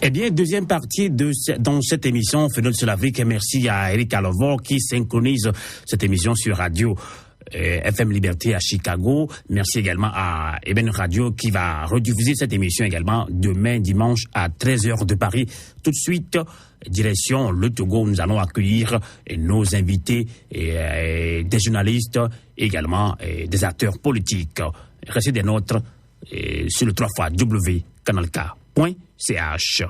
Eh bien, deuxième partie dans cette émission, Fenêtre sur l'Afrique. Merci à Eric Alovo qui synchronise cette émission sur Radio FM Liberté à Chicago. Merci également à Eben Radio qui va rediffuser cette émission également demain dimanche à 13h de Paris. Tout de suite, direction le Togo, nous allons accueillir nos invités, des journalistes, également des acteurs politiques. Restez des nôtres sur le 3xW.canalk.ch.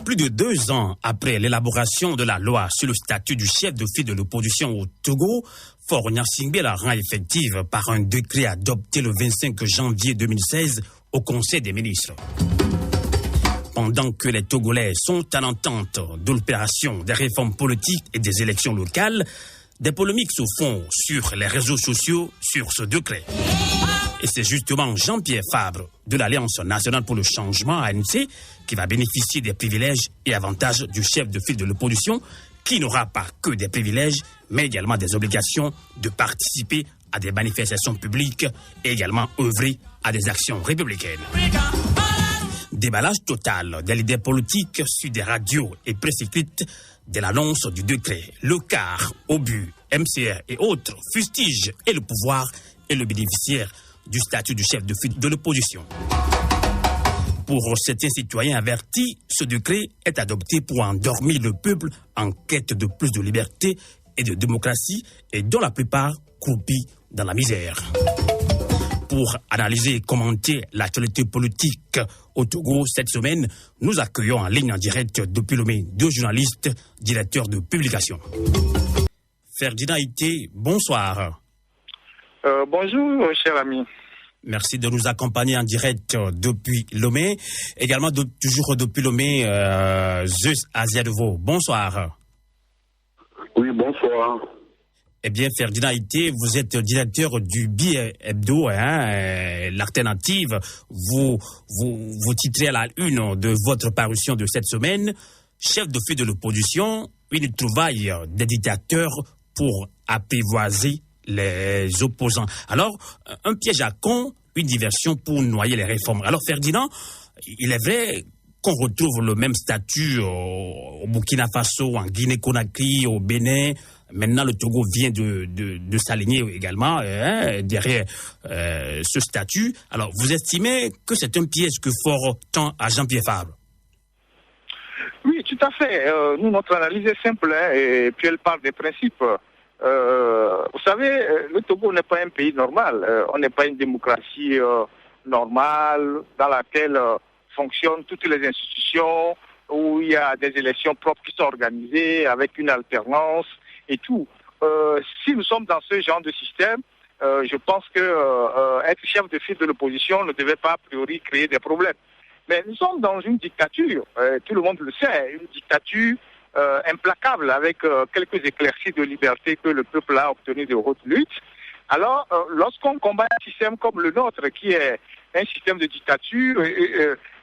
Plus de 2 ans après l'élaboration de la loi sur le statut du chef de file de l'opposition au Togo, Faure Gnassingbé la rend effective par un décret adopté le 25 janvier 2016 au Conseil des ministres. Pendant que les Togolais sont à l'entente de l'opération des réformes politiques et des élections locales, des polémiques se font sur les réseaux sociaux sur ce décret. Et c'est justement Jean-Pierre Fabre de l'Alliance nationale pour le changement ANC qui va bénéficier des privilèges et avantages du chef de file de l'opposition qui n'aura pas que des privilèges mais également des obligations de participer à des manifestations publiques et également œuvrer à des actions républicaines. Déballage total des leaders politiques sur des radios et presse écrite de l'annonce du décret. Le CAR, OBU, MCR et autres fustigent et le pouvoir et le bénéficiaire du statut du chef de file de l'opposition. Pour certains citoyens avertis, ce décret est adopté pour endormir le peuple en quête de plus de liberté et de démocratie et dont la plupart croupit dans la misère. Pour analyser et commenter l'actualité politique au Togo cette semaine, nous accueillons en ligne en direct depuis Lomé 2 journalistes, directeurs de publication. Ferdinand Ité, bonsoir. Bonjour, cher ami. Merci de nous accompagner en direct depuis Lomé. Également, toujours depuis Lomé, Zeus Aziadevo. Bonsoir. Oui, bonsoir. Eh bien, Ferdinand Ité, vous êtes directeur du Bi-Hebdo, l'alternative. Vous titrez à la une de votre parution de cette semaine, chef de file de l'opposition, une trouvaille des dictateurs pour apprivoiser les opposants. Alors, un piège à con, une diversion pour noyer les réformes. Alors, Ferdinand, il est vrai qu'on retrouve le même statut au Burkina Faso, en Guinée-Conakry, au Bénin. Maintenant, le Togo vient de s'aligner également derrière ce statut. Alors, vous estimez que c'est un piège que Faure tend à Jean-Pierre Fabre? Oui, tout à fait. Nous, notre analyse est simple, et puis elle parle des principes. Vous savez, le Togo n'est pas un pays normal. On n'est pas une démocratie normale dans laquelle fonctionnent toutes les institutions, où il y a des élections propres qui sont organisées avec une alternance et tout. Si nous sommes dans ce genre de système, je pense que être chef de file de l'opposition ne devait pas a priori créer des problèmes. Mais nous sommes dans une dictature, tout le monde le sait, une dictature implacable avec quelques éclaircies de liberté que le peuple a obtenues de haute lutte. Alors, lorsqu'on combat un système comme le nôtre, qui est un système de dictature,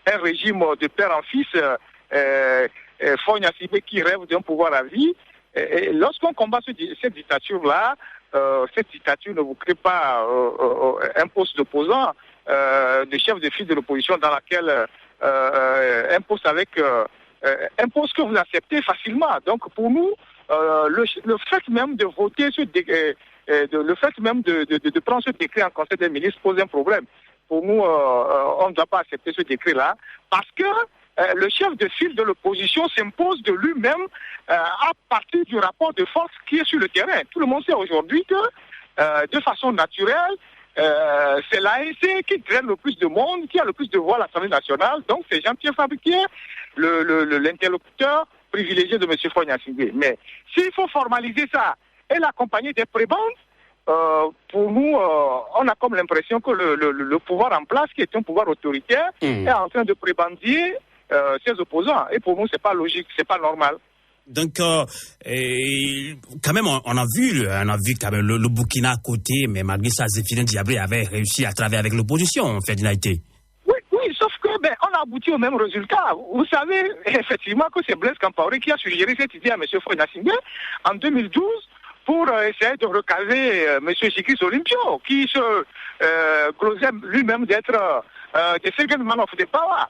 un régime de père en fils, Faure Gnassingbé qui rêve d'un pouvoir à vie, et lorsqu'on combat cette dictature-là, cette dictature ne vous crée pas un poste d'opposant, de chef de file de l'opposition dans laquelle un poste un poste que vous acceptez facilement. Donc pour nous, le fait même de voter le fait même de prendre ce décret en Conseil des ministres pose un problème. Pour nous, on ne doit pas accepter ce décret-là parce que le chef de file de l'opposition s'impose de lui-même à partir du rapport de force qui est sur le terrain. Tout le monde sait aujourd'hui que, de façon naturelle, c'est l'ANC qui draine le plus de monde, qui a le plus de voix à l'Assemblée nationale. Donc c'est Jean-Pierre Fabre qui est l'interlocuteur privilégié de M. Faure Gnassingbé. Mais s'il faut formaliser ça et l'accompagner des prébendes, pour nous, on a comme l'impression que le pouvoir en place, qui est un pouvoir autoritaire, est en train de prébendier ses opposants. Et pour nous, c'est pas logique, c'est pas normal. Donc, quand même, on a vu quand même le Burkina à côté, mais malgré ça, Zéphirine Diabré avait réussi à travailler avec l'opposition, Ferdinand Ité. Oui, sauf que on a abouti au même résultat. Vous savez effectivement que c'est Blaise Compaoré qui a suggéré cette idée à M. Faure Gnassingbé en 2012 pour essayer de recaser M. Sikis Olympio, qui se glosait lui-même d'être the second man of the power.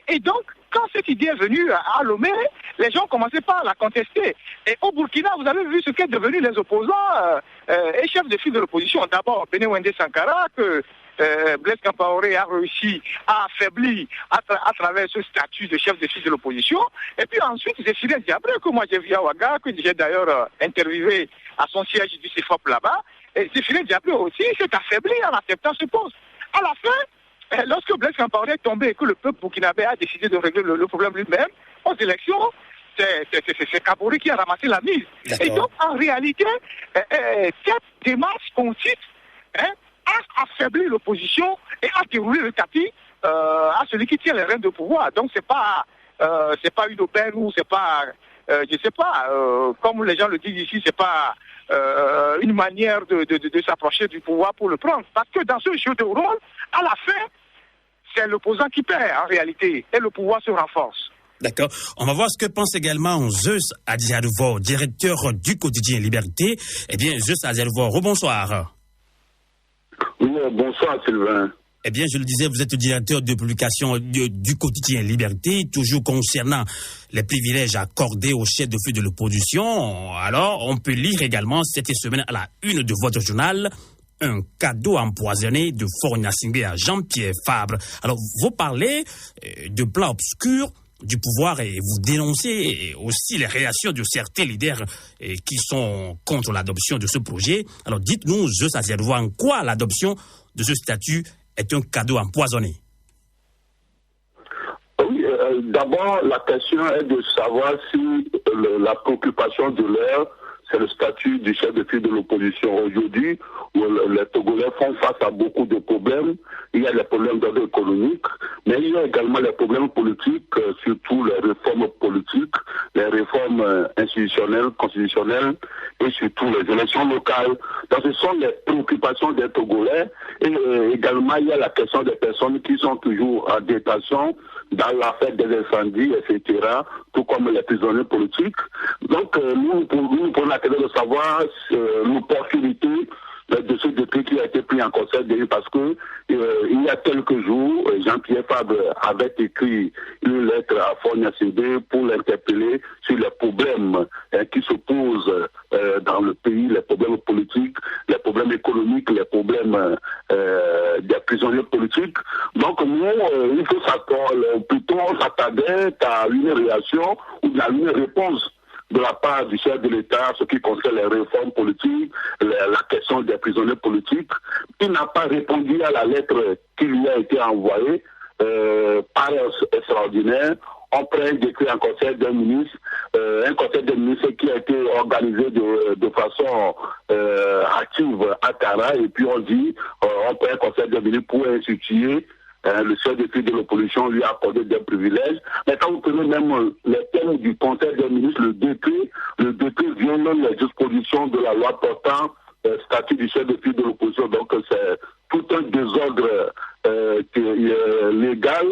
Et donc, quand cette idée est venue à Lomé, les gens commençaient pas à la contester. Et au Burkina, vous avez vu ce qu'est devenu les opposants et chefs de file de l'opposition. D'abord, Benewende Sankara, que Blaise Compaoré a réussi à affaiblir à travers ce statut de chef de file de l'opposition. Et puis ensuite, Zéphirine Diabré, que moi j'ai vu à Ouaga, que j'ai d'ailleurs interviewé à son siège du CFOP là-bas. Et Zéphirine Diabré aussi s'est affaibli en acceptant ce poste. À la fin, lorsque Blaise Compaoré est tombé et que le peuple burkinabé a décidé de régler le problème lui-même, aux élections, c'est Kaboré qui a ramassé la mise. Et donc, en réalité, cette démarche consiste à affaiblir l'opposition et à dérouler le tapis à celui qui tient les rênes de pouvoir. Donc, c'est pas une aubaine ou c'est pas, je sais pas, comme les gens le disent ici, c'est pas une manière de s'approcher du pouvoir pour le prendre. Parce que dans ce jeu de rôle, à la fin, c'est l'opposant qui perd en réalité et le pouvoir se renforce. D'accord. On va voir ce que pense également Zeus Adiadovo, directeur du quotidien Liberté. Eh bien, Zeus Adiadovo, rebonsoir. Oui, bonsoir Sylvain. Eh bien, je le disais, vous êtes directeur de publication du quotidien Liberté, toujours concernant les privilèges accordés aux chefs de file de l'opposition. Alors, on peut lire également cette semaine à la une de votre journal un cadeau empoisonné de Faure Gnassingbé à Jean-Pierre Fabre. Alors, vous parlez de plans obscurs du pouvoir et vous dénoncez aussi les réactions de certains leaders qui sont contre l'adoption de ce projet. Alors, dites-nous, Zeus Adiadovo, en quoi l'adoption de ce statut est un cadeau empoisonné? Oui, d'abord, la question est de savoir si la préoccupation de l'heure, c'est le statut du chef de file de l'opposition. Aujourd'hui, où les Togolais font face à beaucoup de problèmes. Il y a les problèmes d'ordre économique, mais il y a également les problèmes politiques, surtout les réformes politiques, les réformes institutionnelles, constitutionnelles et surtout les élections locales. Donc ce sont les préoccupations des Togolais et également il y a la question des personnes qui sont toujours en détention dans l'affaire des incendies, etc., tout comme les prisonniers politiques. Donc nous prenons la question de savoir l'opportunité de ce décret qui a été pris en considération parce que il y a quelques jours, Jean-Pierre Fabre avait écrit une lettre à Faure Gnassingbé pour l'interpeller sur les problèmes qui se posent dans le pays, les problèmes politiques, les problèmes économiques, les problèmes des prisonniers politiques. Donc nous, il faut s'attarder à une réaction ou à une réponse de la part du chef de l'État, ce qui concerne les réformes politiques, la question des prisonniers politiques. Il n'a pas répondu à la lettre qui lui a été envoyée par extraordinaire. On prend un décret en conseil des ministres, un conseil des ministres qui a été organisé de façon active à Tara, et puis on dit, on prend un conseil des ministres pour instituer le chef de file de l'opposition lui a accordé des privilèges. Mais quand vous prenez même les thèmes du Conseil des ministres, le décret viole les dispositions de la loi portant statut du chef de file de l'opposition. Donc c'est tout un désordre légal,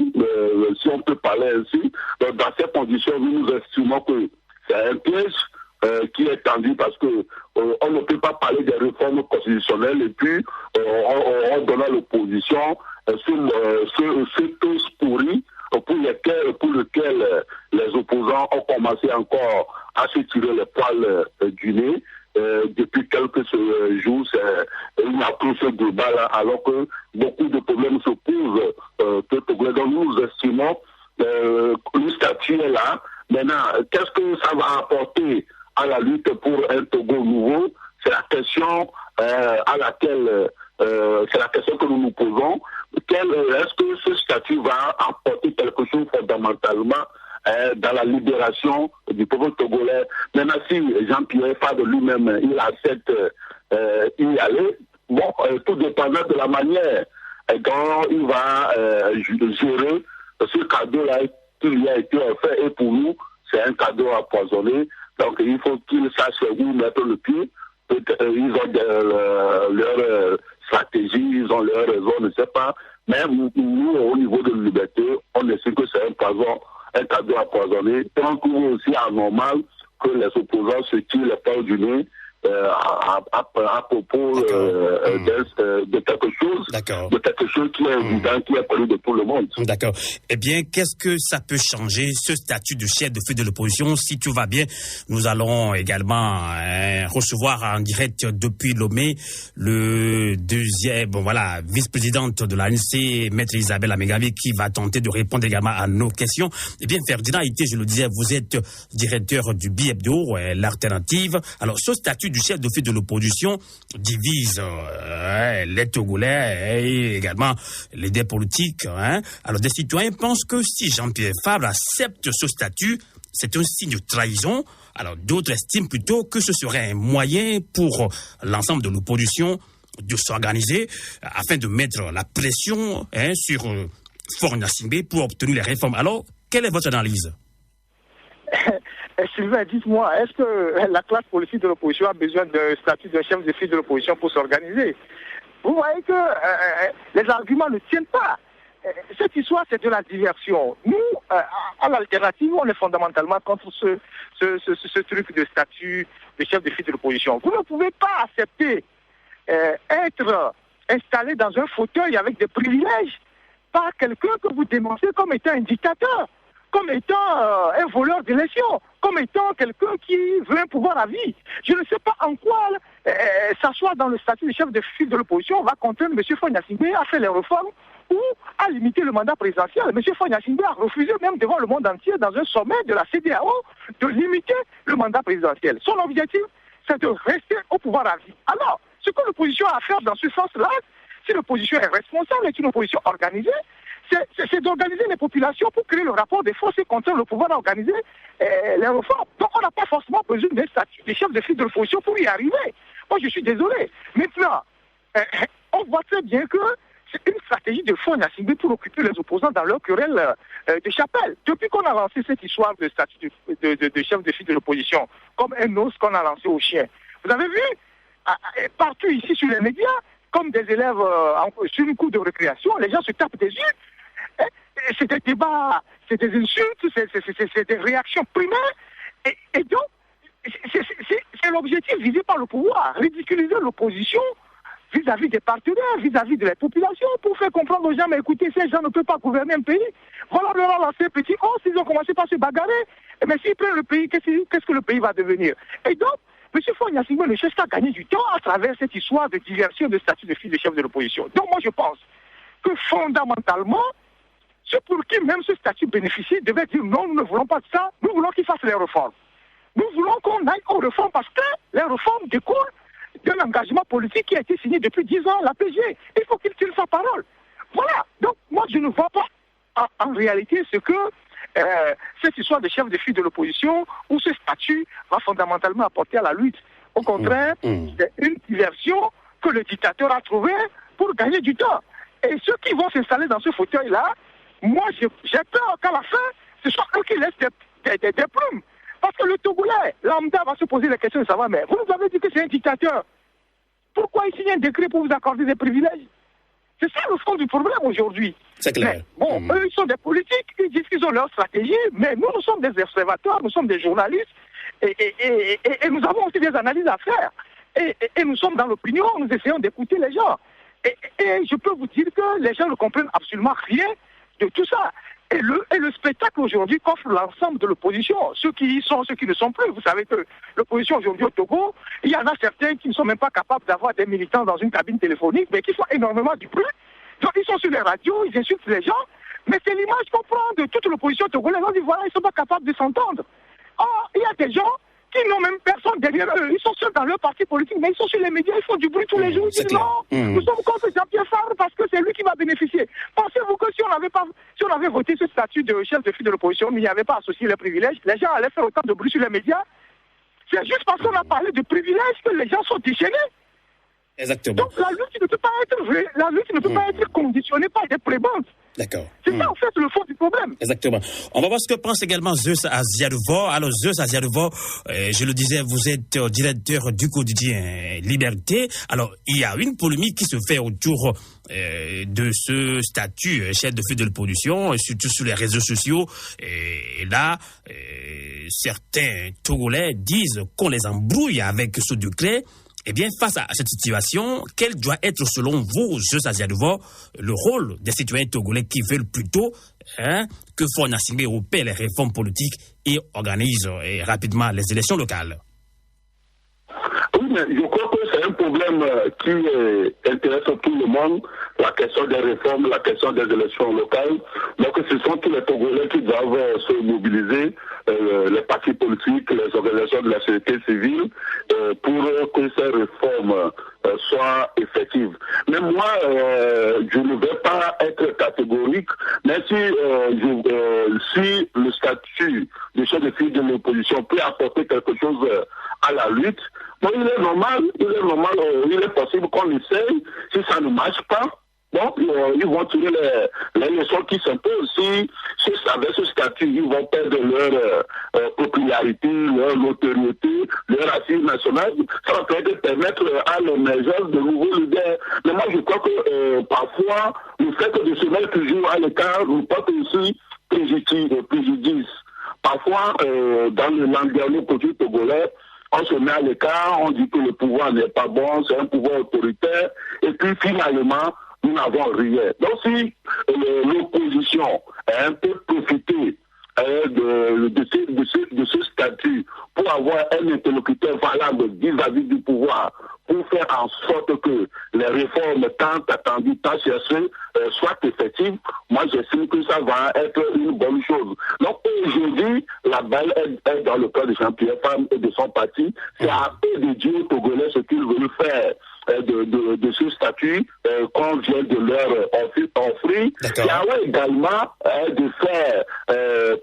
si on peut parler ainsi. Donc, dans ces conditions, nous estimons que c'est un piège qui est tendu parce que on ne peut pas parler des réformes constitutionnelles et puis on donne à l'opposition ce tous pourris pour lequel les opposants ont commencé encore à se tirer les poils du nez. Depuis quelques jours, il n'y a plus ce débat-là, alors que beaucoup de problèmes se posent. Donc nous estimons que le statut est là. Maintenant, qu'est-ce que ça va apporter à la lutte pour un Togo nouveau? C'est la question à laquelle c'est la question que nous nous posons. Est-ce que ce statut va apporter quelque chose fondamentalement dans la libération du peuple togolais? Maintenant, si Jean-Pierre Fabre lui-même, il accepte y aller, bon, tout dépendant de la manière dont il va gérer ce cadeau-là qui lui a été offert. Et pour nous, c'est un cadeau empoisonné. Donc, il faut qu'il sache où mettre le pied. Ils ont leur stratégie, ils ont leur raison, je ne sais pas. Mais nous, au niveau de la liberté, on estime que c'est un poison, un cadeau empoisonné. Et on trouve aussi anormal que les opposants se tirent les poils du nez à propos de quelque chose qui est évident, qui est connu de tout le monde. D'accord. Eh bien, qu'est-ce que ça peut changer, ce statut de chef de file de l'opposition? Si tout va bien, nous allons également recevoir en direct depuis Lomé le deuxième, vice-présidente de l'ANC, Maître Isabelle Amegavi, qui va tenter de répondre également à nos questions. Eh bien, Ferdinand Ité, je le disais, vous êtes directeur du Bi-Hebdo, l'alternative. Alors, ce statut du chef de file de l'opposition divise les Togolais et également les leaders politiques. Alors, des citoyens pensent que si Jean-Pierre Fabre accepte ce statut, c'est un signe de trahison. Alors, d'autres estiment plutôt que ce serait un moyen pour l'ensemble de l'opposition de s'organiser afin de mettre la pression sur Faure Gnassingbé pour obtenir les réformes. Alors, quelle est votre analyse? Sylvain, dites-moi, est-ce que la classe politique de l'opposition a besoin d'un statut de chef de file de l'opposition pour s'organiser? Vous voyez que les arguments ne tiennent pas. Cette histoire, c'est de la diversion. Nous, à l'alternative, on est fondamentalement contre ce truc de statut de chef de file de l'opposition. Vous ne pouvez pas accepter être installé dans un fauteuil avec des privilèges par quelqu'un que vous dénoncez comme étant un dictateur, comme étant un voleur d'élection, comme étant quelqu'un qui veut un pouvoir à vie. Je ne sais pas en quoi s'asseoir dans le statut de chef de file de l'opposition va contraindre M. Faure Gnassingbé à faire les réformes ou à limiter le mandat présidentiel. M. Faure Gnassingbé a refusé même devant le monde entier dans un sommet de la CEDEAO de limiter le mandat présidentiel. Son objectif, c'est de rester au pouvoir à vie. Alors, ce que l'opposition a à faire dans ce sens-là, si l'opposition est responsable, est une opposition organisée, c'est d'organiser les populations pour créer le rapport des forces et contraindre le pouvoir à organiser les réformes. Donc on n'a pas forcément besoin d'un statut des chefs de file de l'opposition pour y arriver. Moi je suis désolé. Maintenant, on voit très bien que c'est une stratégie de Faure Gnassingbé pour occuper les opposants dans leur querelle de chapelle. Depuis qu'on a lancé cette histoire de statut de chef de file de l'opposition, comme un os qu'on a lancé aux chiens, vous avez vu, partout ici sur les médias, comme des élèves sur une cour de récréation, les gens se tapent des yeux. C'est des débats, c'est des insultes, c'est des réactions primaires. Et donc, c'est l'objectif visé par le pouvoir, ridiculiser l'opposition vis-à-vis des partenaires, vis-à-vis de la population, pour faire comprendre aux gens, mais écoutez, ces gens ne peuvent pas gouverner un pays. Voilà leur lancer petit, s'ils ont commencé par se bagarrer, mais s'ils prennent le pays, qu'est-ce que le pays va devenir? Et donc, M. Faure Gnassingbé ne cherche qu'à gagner du temps à travers cette histoire de diversion de statut de file de chef de l'opposition. Donc moi je pense que fondamentalement, ceux pour qui même ce statut bénéficie devaient dire non, nous ne voulons pas de ça, nous voulons qu'ils fassent les réformes. Nous voulons qu'on aille aux réformes parce que les réformes découlent d'un engagement politique qui a été signé depuis 10 ans, la PG. Il faut qu'il tire sa parole. Voilà. Donc moi je ne vois pas en réalité ce que cette histoire de chef de file de l'opposition où ce statut va fondamentalement apporter à la lutte. Au contraire, c'est une diversion que le dictateur a trouvée pour gagner du temps. Et ceux qui vont s'installer dans ce fauteuil-là, moi j'ai peur qu'à la fin, ce soit eux qui laissent des plumes. Parce que le Togolais, lambda, va se poser la question de savoir, mais vous nous avez dit que c'est un dictateur. Pourquoi il signe un décret pour vous accorder des privilèges? C'est ça le fond du problème aujourd'hui. C'est clair. Mais, eux, ils sont des politiques, ils disent qu'ils ont leur stratégie, mais nous sommes des observateurs, nous sommes des journalistes, et nous avons aussi des analyses à faire. Et nous sommes dans l'opinion, nous essayons d'écouter les gens. Et je peux vous dire que les gens ne comprennent absolument rien de tout ça. Et le spectacle aujourd'hui qu'offre l'ensemble de l'opposition, ceux qui y sont, ceux qui ne sont plus. Vous savez que l'opposition aujourd'hui au Togo, il y en a certains qui ne sont même pas capables d'avoir des militants dans une cabine téléphonique, mais qui font énormément du bruit. Donc ils sont sur les radios, ils insultent les gens, mais c'est l'image qu'on prend de toute l'opposition togolaise. On dit voilà, ils ne sont pas capables de s'entendre. Or, il y a des gens qui n'ont même personne derrière eux. Ils sont seuls dans leur parti politique, mais ils sont sur les médias, ils font du bruit tous les jours. Ils disent non, nous sommes contre Jean-Pierre Fabre parce que c'est lui qui va bénéficier. Pensez-vous que si on avait voté ce statut de chef de file de l'opposition, mais il n'y avait pas associé les privilèges, les gens allaient faire autant de bruit sur les médias? C'est juste parce qu'on a parlé de privilèges que les gens sont déchaînés. Exactement. Donc la lutte ne peut pas être conditionnée par des prébendes. D'accord. C'est ça, en fait, le fond du problème. Exactement. On va voir ce que pense également Zeus Asiadovo. Alors, Zeus Asiadovo, je le disais, vous êtes directeur du quotidien Liberté. Alors, il y a une polémique qui se fait autour de ce statut chef de file de l'opposition, surtout sur les réseaux sociaux. Et là, certains Togolais disent qu'on les embrouille avec ce décret. Eh bien, face à cette situation, quel doit être, selon vous, Zeus Asiadovo, le rôle des citoyens togolais qui veulent plutôt que Faure Gnassingbé opère les réformes politiques et organise rapidement les élections locales? Oui, mais je crois que c'est un problème qui intéresse tout le monde, la question des réformes, la question des élections locales. Donc ce sont tous les Togolais qui doivent se mobiliser, les partis politiques, les organisations de la société civile, pour que ces réformes soient effectives. Mais moi, je ne vais pas être catégorique, mais si le statut de chef de file de l'opposition peut apporter quelque chose à la lutte, bon, il est normal, il est possible qu'on essaye. Si ça ne marche pas, donc ils vont tirer les leçons qui s'imposent. Si avec ce statut, ils vont perdre leur popularité, leur notoriété, leur assise nationale, ça va peut-être permettre à l'émergence de nouveaux leaders. Mais moi, je crois que parfois, le fait de se mettre toujours à l'écart nous porte aussi préjudice. Parfois, dans le landerneau politique togolais, on se met à l'écart, on dit que le pouvoir n'est pas bon, c'est un pouvoir autoritaire, et puis finalement, nous n'avons rien. Donc si l'opposition peut profiter de ce statut pour avoir un interlocuteur valable vis-à-vis du pouvoir, pour faire en sorte que les réformes tant attendues, tant cherchées, soient effectives, moi j'estime que ça va être une bonne chose. Donc aujourd'hui, la balle est dans le camp de Jean-Pierre Fabre et de son parti. C'est à eux de dire aux Togolais ce qu'ils veulent faire de ce statut qu'on vient de leur offrir. Il y a également de faire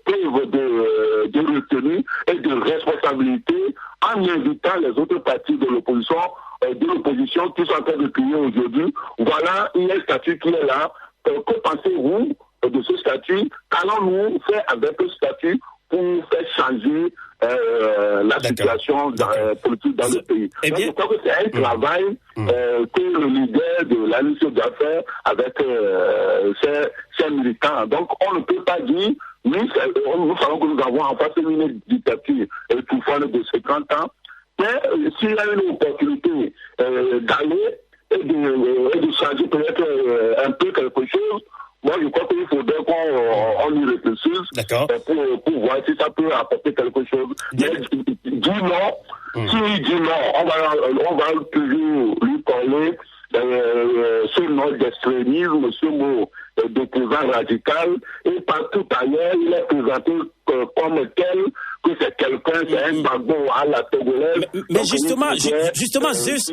preuve de retenue et de responsabilité en invitant les autres partis de l'opposition qui sont en train de crier aujourd'hui. Voilà, il y a un statut qui est là. Que pensez-vous de ce statut? Qu'allons-nous faire avec ce statut pour faire changer la situation politique dans le pays? Donc, je crois que c'est un travail que le leader de la mission d'affaires avec ses militants. Donc, on ne peut pas dire, nous savons que nous avons en face une dictature étouffante de 50 ans, mais s'il y a une opportunité d'aller et de changer peut-être un peu quelque chose, moi, je crois qu'il faudrait qu'on y réfléchisse pour voir si ça peut apporter quelque chose. Mais dis non, s'il dit non, on va toujours lui parler ce nom d'extrémisme, ce mot d'opposant radical, et partout ailleurs, il est présenté comme tel, que c'est quelqu'un, c'est un bagon à la togolaise. Mais justement, Zeus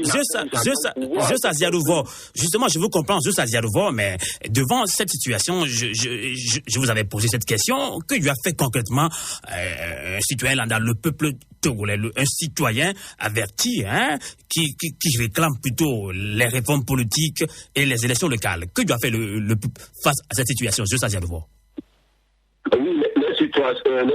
Asiadovo, justement, je vous comprends, Zeus Asiadovo, mais devant cette situation, je vous avais posé cette question, que lui a fait concrètement un citoyen lambda, le peuple togolais, un citoyen averti, qui réclame plutôt les réformes politiques et les élections locales. Que lui a fait le peuple face à cette situation, Zeus Asiadovo? Oui, les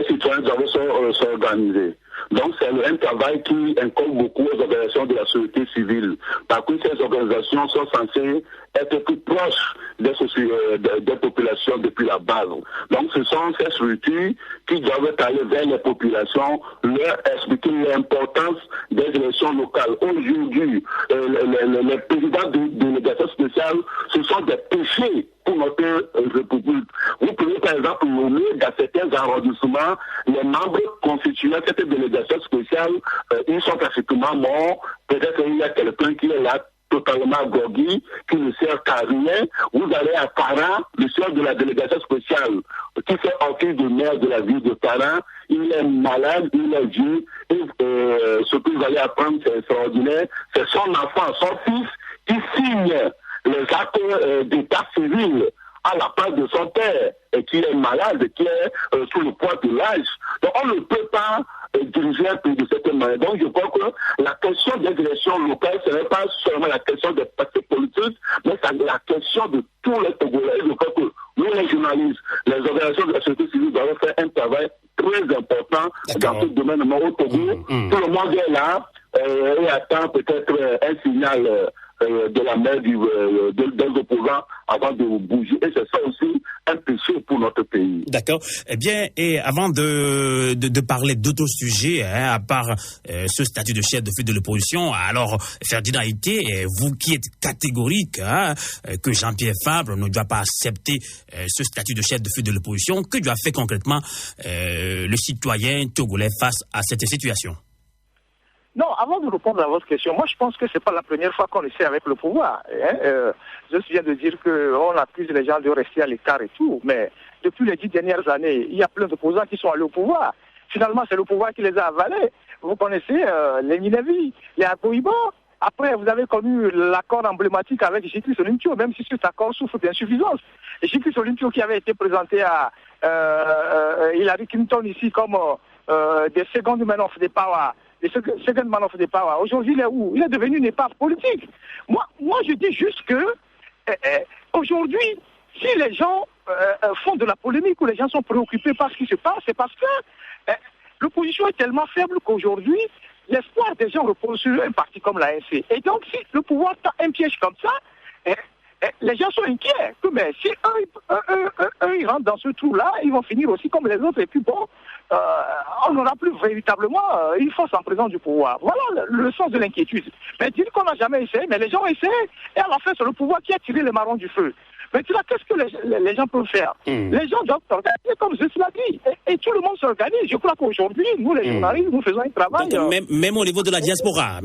citoyens doivent s'organiser. Donc c'est un travail qui incombe beaucoup aux organisations de la société civile. Parce que ces organisations sont censées être plus proches des populations depuis la base. Donc ce sont ces structures qui doivent aller vers les populations, leur expliquer l'importance des élections locales. Aujourd'hui, les présidents de délégations spéciales, ce sont des péchés pour notre République. Vous pouvez par exemple nommer dans certains arrondissements les membres constituant cette délégation spéciale, ils sont pratiquement morts. Peut-être qu'il y a quelqu'un qui est là totalement groggy, qui ne sert qu'à rien. Vous allez à Paran, le chef de la délégation spéciale, qui fait office de maire de la ville de Paran, il est malade, il est vieux, et ce que vous allez apprendre, c'est extraordinaire, c'est son enfant, son fils, qui signe les actes d'état civil à la place de son père, et qui est malade, qui est sous le poids de l'âge. Donc on ne peut pas diriger un pays de cette manière. Donc je crois que la question des élections locales, ce n'est pas seulement la question des partis politiques, mais c'est la question de tous les Togolais. Je crois que nous pour les journalistes, les organisations de la société civile doivent faire un travail très important dans ce domaine. Mais au Togo, tout le monde est là et attend peut-être un signal de la main des opposants avant de bouger. Et c'est ça aussi un péché pour notre pays. D'accord. Eh bien, et avant de parler d'autres sujets, à part ce statut de chef de file de l'opposition, alors Ferdinand Ité, vous qui êtes catégorique que Jean-Pierre Fabre ne doit pas accepter ce statut de chef de file de l'opposition, que doit faire concrètement le citoyen togolais face à cette situation? Non, avant de répondre à votre question, moi je pense que c'est pas la première fois qu'on essaie avec le pouvoir. Je viens de dire qu'on accuse les gens de rester à l'écart et tout, mais depuis les 10 dernières années, il y a plein d'opposants qui sont allés au pouvoir. Finalement, c'est le pouvoir qui les a avalés. Vous connaissez les Minevi, les Akoibo. Après, vous avez connu l'accord emblématique avec Jikris Olympio, même si cet accord souffre d'insuffisance. Jikris Olympio qui avait été présenté à Hillary Clinton ici comme des second men of the power. Second man of the power. Aujourd'hui, il est où? Il est devenu une épave politique. Moi, je dis juste que aujourd'hui, si les gens font de la polémique ou les gens sont préoccupés par ce qui se passe, c'est parce que l'opposition est tellement faible qu'aujourd'hui, l'espoir des gens repose sur un parti comme l'ANC. Et donc, si le pouvoir tend un piège comme ça, les gens sont inquiets. Mais si eux, ils rentrent dans ce trou-là, ils vont finir aussi comme les autres. Et puis bon, on n'aura plus véritablement une force en présence du pouvoir. Voilà le sens de l'inquiétude. Mais dire qu'on n'a jamais essayé, mais les gens ont essayé. Et à la fin, c'est le pouvoir qui a tiré les marrons du feu. Maintenant, qu'est-ce que les gens peuvent faire? Les gens doivent s'organiser comme je l'ai dit. Et tout le monde s'organise. Je crois qu'aujourd'hui, nous, les journalistes, nous faisons un travail... Donc, même au niveau de la diaspora.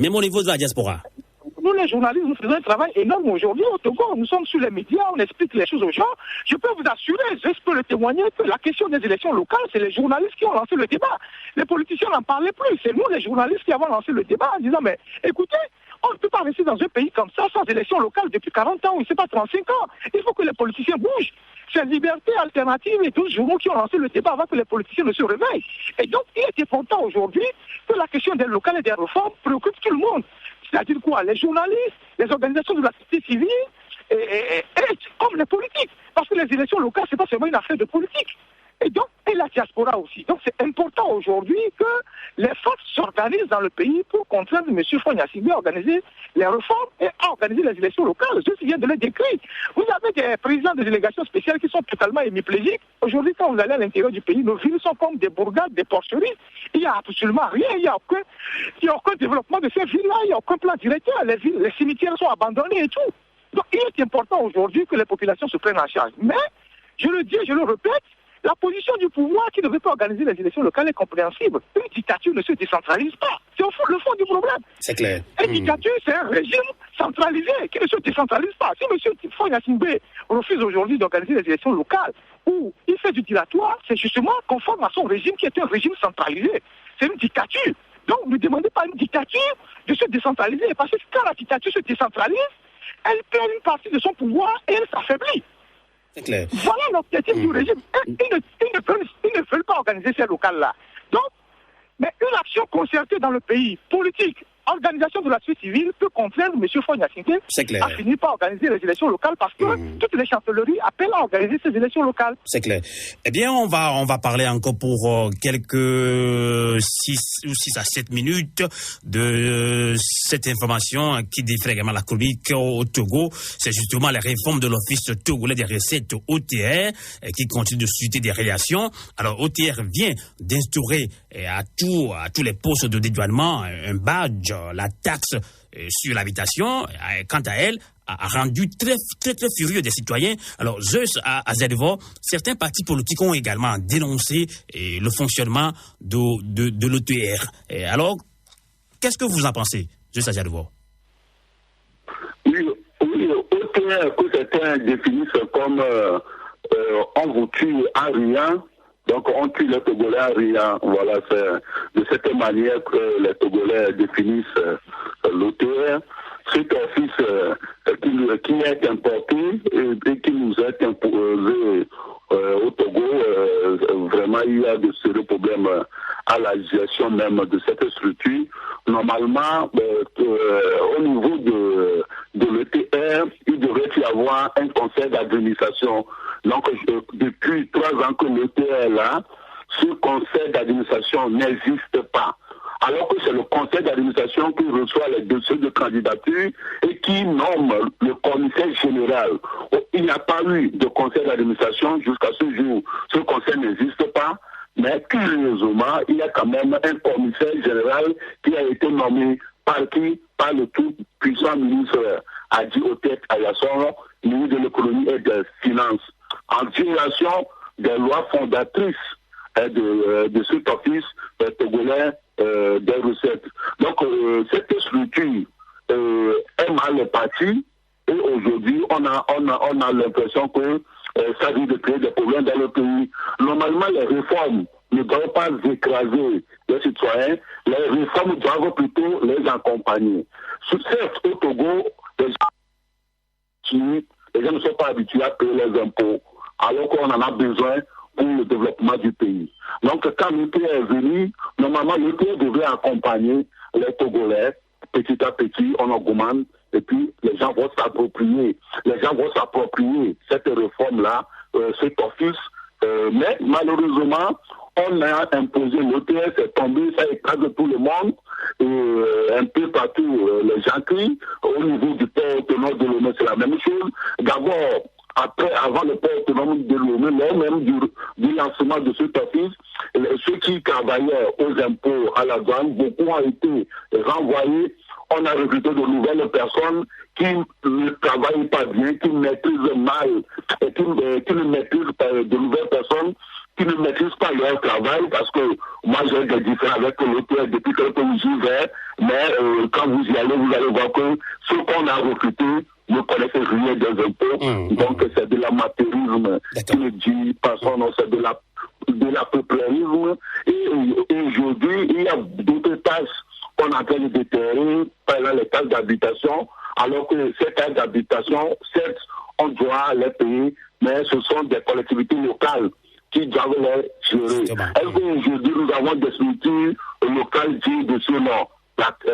Nous, les journalistes, nous faisons un travail énorme aujourd'hui au Togo. Nous sommes sur les médias, on explique les choses aux gens. Je peux vous assurer, je peux le témoigner, que la question des élections locales, c'est les journalistes qui ont lancé le débat. Les politiciens n'en parlaient plus. C'est nous, les journalistes, qui avons lancé le débat en disant, mais écoutez, on ne peut pas rester dans un pays comme ça, sans élections locales depuis 40 ans ou c'est pas 35 ans. Il faut que les politiciens bougent. C'est Liberté Alternative et d'autres journaux qui ont lancé le débat avant que les politiciens ne se réveillent. Et donc, il est important aujourd'hui que la question des locales et des réformes préoccupe tout le monde. C'est-à-dire quoi? Les journalistes, les organisations de la société civile, et comme les politiques. Parce que les élections locales, c'est pas seulement une affaire de politique. Et donc, et la diaspora aussi. Donc, c'est important aujourd'hui que les forces s'organisent dans le pays pour contraindre M. Faure-Gnassingbé à organiser les réformes et à organiser les élections locales. Je viens de les décrire. Vous avez des présidents de délégations spéciales qui sont totalement hémiplégiques. Aujourd'hui, quand vous allez à l'intérieur du pays, nos villes sont comme des bourgades, des porcheries. Il n'y a absolument rien. Il n'y a aucun développement de ces villes-là. Il n'y a aucun plan directeur. Les cimetières sont abandonnés et tout. Donc, il est important aujourd'hui que les populations se prennent en charge. Mais, je le dis et je le répète, la position du pouvoir qui ne veut pas organiser les élections locales est compréhensible. Une dictature ne se décentralise pas. C'est le fond du problème. C'est clair. Une dictature, c'est un régime centralisé qui ne se décentralise pas. Si M. Faure-Gnassingbé refuse aujourd'hui d'organiser les élections locales ou il fait du dilatoire, c'est justement conforme à son régime qui est un régime centralisé. C'est une dictature. Donc, ne demandez pas à une dictature de se décentraliser. Parce que quand la dictature se décentralise, elle perd une partie de son pouvoir et elle s'affaiblit. Voilà l'objectif du régime. Ils ne veulent pas organiser ces locales-là. Donc, mais une action concertée dans le pays, politique, organisation de la société civile, peut contraindre M. Faure-Gnassingbé à finir par organiser les élections locales parce que toutes les chancelleries appellent à organiser ces élections locales. C'est clair. Eh bien, on va parler encore pour quelques 6 à 7 minutes de cette information qui défraie également la chronique au Togo. C'est justement les réformes de l'Office togolais des recettes OTR qui continue de susciter des réactions. Alors, OTR vient d'instaurer à tous les postes de dédouanement un badge, la taxe sur l'habitation. Quant à elle, a rendu très furieux des citoyens. Alors, Zeus à Zedvo, certains partis politiques ont également dénoncé le fonctionnement de l'OTR. Alors, qu'est-ce que vous en pensez, Zeus à Zedvo? Oui, OTR, que certains définissent comme on vous tue à rien. Donc, on tue les Togolais à rien. Voilà, c'est de cette manière que les Togolais définissent l'OTR. Cet office qui est importé et qui nous est imposé au Togo, vraiment, il y a de sérieux problèmes à la gestion même de cette structure. Normalement, au niveau de l'ETR, il devrait y avoir un conseil d'administration Donc, depuis 3 ans que l'OTR est là, ce conseil d'administration n'existe pas. Alors que c'est le conseil d'administration qui reçoit les dossiers de candidature et qui nomme le commissaire général. Il n'y a pas eu de conseil d'administration jusqu'à ce jour. Ce conseil n'existe pas, mais curieusement, il y a quand même un commissaire général qui a été nommé par qui? Par le tout puissant ministre Adi Otek Ayasson, ministre de l'économie et des finances, en violation des lois fondatrices de cet office togolais des recettes. Donc, cette structure est mal partie et aujourd'hui, on a l'impression que ça risque de créer des problèmes dans le pays. Normalement, les réformes ne doivent pas écraser les citoyens, les réformes doivent plutôt les accompagner. Certes, au Togo, les gens ne sont pas habitués à payer les impôts, alors qu'on en a besoin pour le développement du pays. Donc, quand l'UPR est venu, normalement, l'UPR devrait accompagner les Togolais, petit à petit, on augmente, et puis les gens vont s'approprier. Les gens vont s'approprier cette réforme-là, cet office, mais malheureusement, on a imposé l'OTR, c'est tombé, ça écrase tout le monde, et un peu partout, les gens crient. Au niveau du port autonome de Lomé, c'est la même chose. D'abord, avant le port autonome de Lomé, lors même du lancement de cet office, ceux qui travaillaient aux impôts à la douane, beaucoup ont été renvoyés. On a recruté de nouvelles personnes qui ne travaillent pas bien, qui maîtrisent mal, et qui ne maîtrisent pas de nouvelles personnes qui ne maîtrisent pas leur travail, parce que moi j'ai des différends avec l'auteur depuis quelques jours, mais quand vous y allez, vous allez voir que ceux qu'on a recrutés ne connaissent rien des impôts, donc c'est de l'amateurisme qui ne dit pas son nom, c'est de l'approplérisme, et aujourd'hui il y a d'autres tâches qu'on a en train de déterrer, par exemple les tâches d'habitation, alors que ces tâches d'habitation, certes, on doit les payer, mais ce sont des collectivités locales qui doivent les gérer. Est-ce qu'aujourd'hui, nous avons des structures locales dignes de ce nom?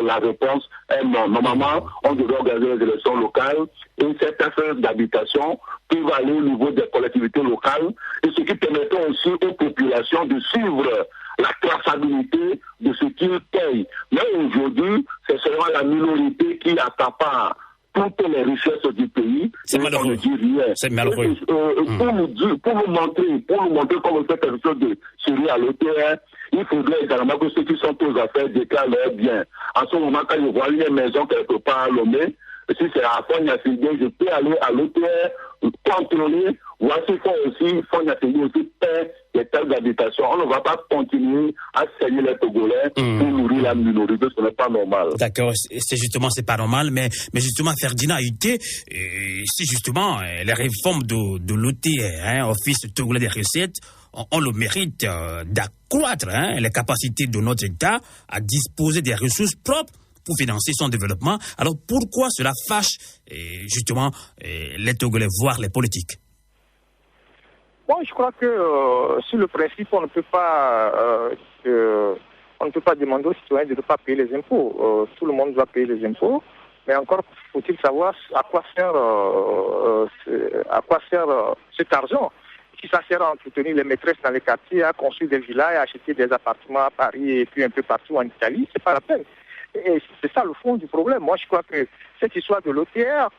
La réponse est non. Normalement, on devrait organiser les élections locales et ces taxes d'habitation peuvent aller au niveau des collectivités locales, et ce qui permettrait aussi aux populations de suivre la traçabilité de ce qu'ils payent. Mais aujourd'hui, c'est seulement la minorité qui accapare toutes les richesses du pays. C'est malheureux. C'est malheureux. Pour nous montrer comment on fait quelque chose de sérieux à l'OTR, il faudrait également que ceux qui sont aux affaires déclarent leurs biens. En ce moment, quand je vois une maison quelque part à Lomé, si c'est à Fognassigué, je peux aller à l'OTR, contrôler, voir s'il faut aussi, Fognassigué aussi paie les taxes d'habitation. On ne va pas continuer à saigner les Togolais pour nourrir la minorité, ce n'est pas normal. D'accord, c'est pas normal, mais justement, Ferdinand Huité, si justement les réformes de l'OTR, Office Togolais des recettes, ont le mérite d'accroître les capacités de notre État à disposer des ressources propres pour financer son développement. Alors pourquoi cela fâche justement les Togolais, voire les politiques? Bon, je crois que sur le principe, on ne peut pas demander aux citoyens de ne pas payer les impôts. Tout le monde doit payer les impôts, mais encore faut-il savoir à quoi sert cet argent. Si ça sert à entretenir les maîtresses dans les quartiers, à construire des villas et à acheter des appartements à Paris et puis un peu partout en Italie, c'est pas la peine. Et c'est ça le fond du problème. Moi, je crois que cette histoire de l'OTR,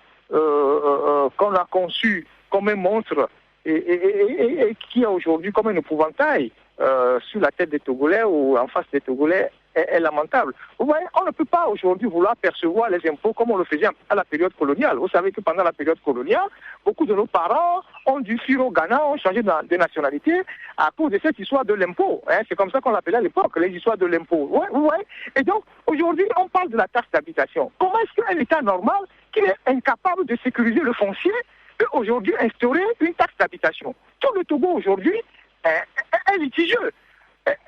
qu'on a conçue comme un monstre et qui a aujourd'hui comme un épouvantail sur la tête des Togolais ou en face des Togolais, est lamentable. Vous voyez, on ne peut pas aujourd'hui vouloir percevoir les impôts comme on le faisait à la période coloniale. Vous savez que pendant la période coloniale, beaucoup de nos parents ont dû fuir au Ghana, ont changé de nationalité à cause de cette histoire de l'impôt. C'est comme ça qu'on l'appelait à l'époque, les histoires de l'impôt. Vous voyez. Et donc, aujourd'hui, on parle de la taxe d'habitation. Comment est-ce qu'un État normal, qui est incapable de sécuriser le foncier, peut aujourd'hui instaurer une taxe d'habitation? Tout le Togo aujourd'hui est litigieux.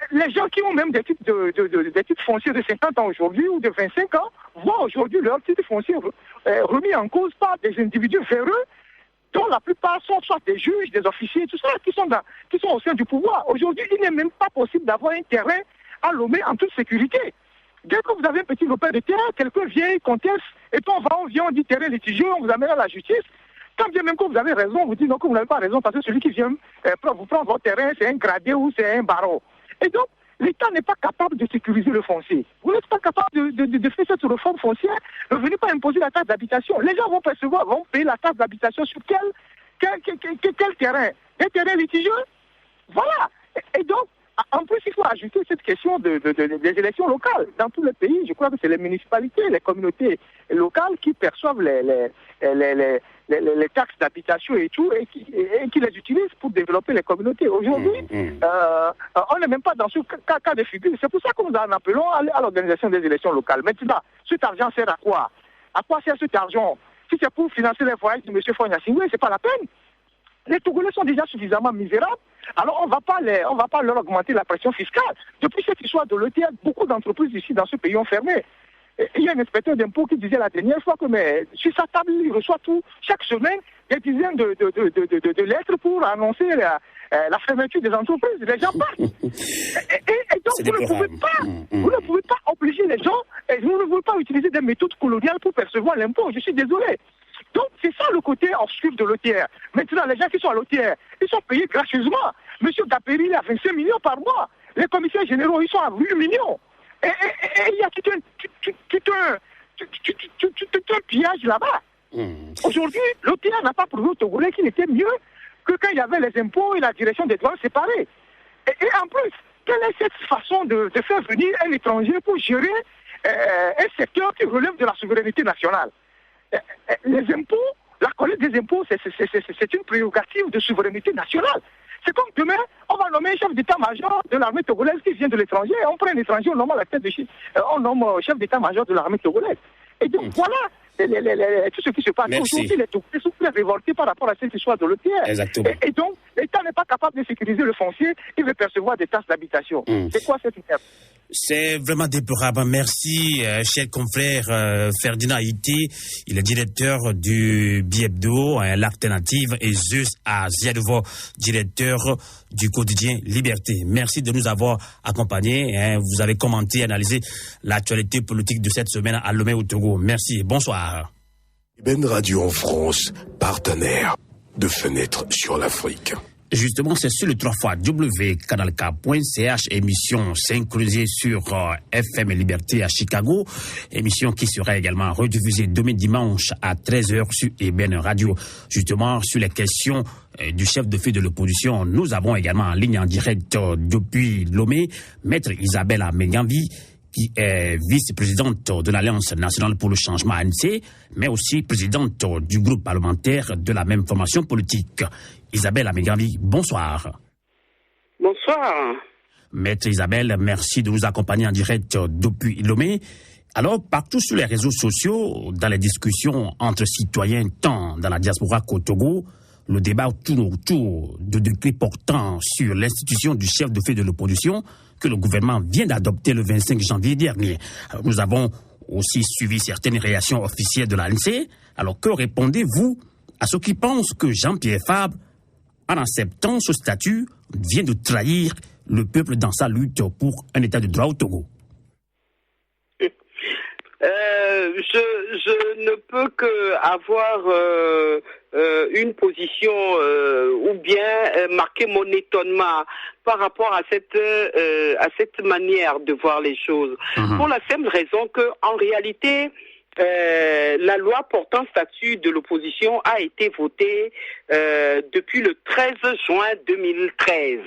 Les gens qui ont même des titres fonciers de 50 ans aujourd'hui ou de 25 ans voient aujourd'hui leurs titres fonciers remis en cause par des individus véreux dont la plupart sont soit des juges, des officiers, tout ça, qui sont au sein du pouvoir. Aujourd'hui, il n'est même pas possible d'avoir un terrain à Lomé en toute sécurité. Dès que vous avez un petit repère de terrain, quelqu'un vient, il conteste, et puis on vient, on dit terrain litigieux, on vous amène à la justice. Quand bien même que vous avez raison, vous dites non, que vous n'avez pas raison, parce que celui qui vient vous prendre votre terrain, c'est un gradé ou c'est un barreau. Et donc, l'État n'est pas capable de sécuriser le foncier. Vous n'êtes pas capable de faire cette réforme foncière. Ne venez pas imposer la taxe d'habitation. Les gens vont payer la taxe d'habitation sur quel terrain? Des terrains litigieux? Voilà. Et donc, en plus, il faut ajouter cette question des élections locales. Dans tous les pays, je crois que c'est les municipalités, les communautés locales qui perçoivent les taxes d'habitation et tout, et qui les utilisent pour développer les communautés. Aujourd'hui, on n'est même pas dans ce cas de figure. C'est pour ça que nous en appelons à l'organisation des élections locales. Maintenant, cet argent sert à quoi? À quoi sert cet argent? Si c'est pour financer les voyages de M. Faure Gnassingbé, c'est pas la peine. Les Togolais sont déjà suffisamment misérables. Alors on va pas leur augmenter la pression fiscale. Depuis cette histoire de l'ETL, beaucoup d'entreprises ici dans ce pays ont fermé. Et il y a un inspecteur d'impôt qui disait la dernière fois que sur sa table, il reçoit chaque semaine des dizaines de lettres pour annoncer la fermeture des entreprises. Les gens partent. Et donc vous ne pouvez pas obliger les gens, et vous ne pouvez pas utiliser des méthodes coloniales pour percevoir l'impôt. Je suis désolé. Donc, c'est ça le côté obscur de l'OTR. Maintenant, les gens qui sont à l'OTR, ils sont payés gracieusement. Monsieur Dapéry, il a 25 millions par mois. Les commissaires généraux, ils sont à 8 millions. Et il y a tout un pillage là-bas. Aujourd'hui, l'OTR n'a pas prouvé au Togolais qu'il était mieux que quand il y avait les impôts et la direction des douanes séparés. Et en plus, quelle est cette façon de faire venir un étranger pour gérer un secteur qui relève de la souveraineté nationale? Les impôts, la collecte des impôts, c'est une prérogative de souveraineté nationale. C'est comme demain, on va nommer un chef d'état-major de l'armée togolaise qui vient de l'étranger. On prend un étranger, on nomme à la tête on nomme chef d'état-major de l'armée togolaise. Et donc voilà tout ce qui se passe. Aujourd'hui, les Togolais sont très révoltés par rapport à cette histoire de l'OTR. Et donc, l'État n'est pas capable de sécuriser le foncier, il veut percevoir des taxes d'habitation. C'est quoi cette histoire? C'est vraiment déplorable. Merci, cher confrère Ferdinand Haïti. Il est directeur du Bi-Hebdo, l'alternative, et Zeus Aziadevo, directeur du quotidien Liberté. Merci de nous avoir accompagnés. Vous avez commenté et analysé l'actualité politique de cette semaine à Lomé au Togo. Merci. Bonsoir. Ben Radio en France, partenaire de Fenêtre sur l'Afrique. Justement, c'est sur le 3xW-canalk.ch, émission synchronisée sur FM Liberté à Chicago, émission qui sera également rediffusée demain dimanche à 13h sur EBN Radio. Justement, sur les questions du chef de file de l'opposition, nous avons également en ligne en direct depuis Lomé, Maître Isabelle Amengambi, qui est vice-présidente de l'Alliance nationale pour le changement ANC, mais aussi présidente du groupe parlementaire de la même formation politique. Isabelle Amengambi, bonsoir. Bonsoir. Maître Isabelle, merci de nous accompagner en direct depuis Lomé. Alors, partout sur les réseaux sociaux, dans les discussions entre citoyens, tant dans la diaspora qu'au Togo, le débat tourne autour de décrets portant sur l'institution du chef de file de l'opposition que le gouvernement vient d'adopter le 25 janvier dernier. Alors, nous avons aussi suivi certaines réactions officielles de l'ANC. Alors, que répondez-vous à ceux qui pensent que Jean-Pierre Fabre, en acceptant ce statut, vient de trahir le peuple dans sa lutte pour un état de droit au Togo? Je ne peux que avoir une position ou bien marquer mon étonnement par rapport à cette manière de voir les choses. Pour la simple raison que, en réalité, la loi portant statut de l'opposition a été votée depuis le 13 juin 2013.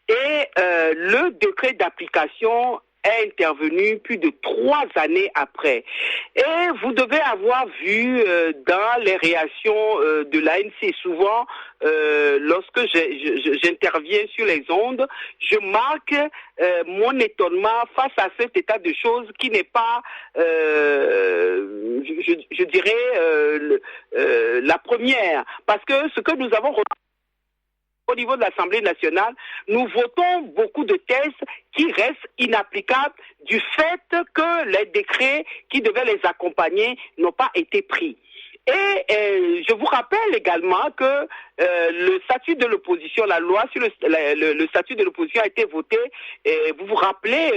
Et le décret d'application est intervenu plus de 3 années après. Et vous devez avoir vu dans les réactions de l'ANC, souvent lorsque j'interviens sur les ondes, je marque mon étonnement face à cet état de choses qui n'est pas, je dirais, la première. Parce que ce que nous avons au niveau de l'Assemblée nationale, nous votons beaucoup de textes qui restent inapplicables du fait que les décrets qui devaient les accompagner n'ont pas été pris. Et je vous rappelle également que le statut de l'opposition, la loi sur le statut de l'opposition a été voté, et vous vous rappelez,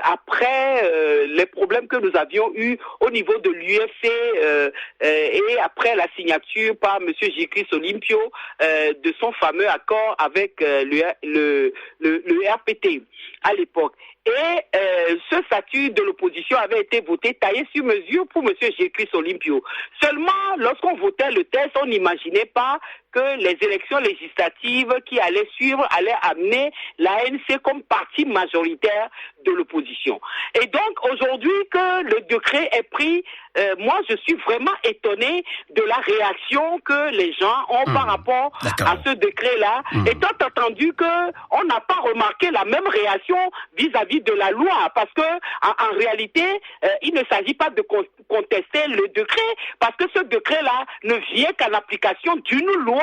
après les problèmes que nous avions eus au niveau de l'UFC et après la signature par M. Jécris Olympio de son fameux accord avec le RPT à l'époque. Et ce statut de l'opposition avait été voté, taillé sur mesure pour M. Jécris Olympio. Seulement, lorsqu'on votait le texte, on n'imaginait pas que les élections législatives qui allaient suivre allaient amener l'ANC comme parti majoritaire de l'opposition. Et donc, aujourd'hui que le décret est pris, moi, je suis vraiment étonné de la réaction que les gens ont par rapport à ce décret-là, étant entendu qu'on n'a pas remarqué la même réaction vis-à-vis de la loi, parce que en réalité, il ne s'agit pas de contester le décret, parce que ce décret-là ne vient qu'à l'application d'une loi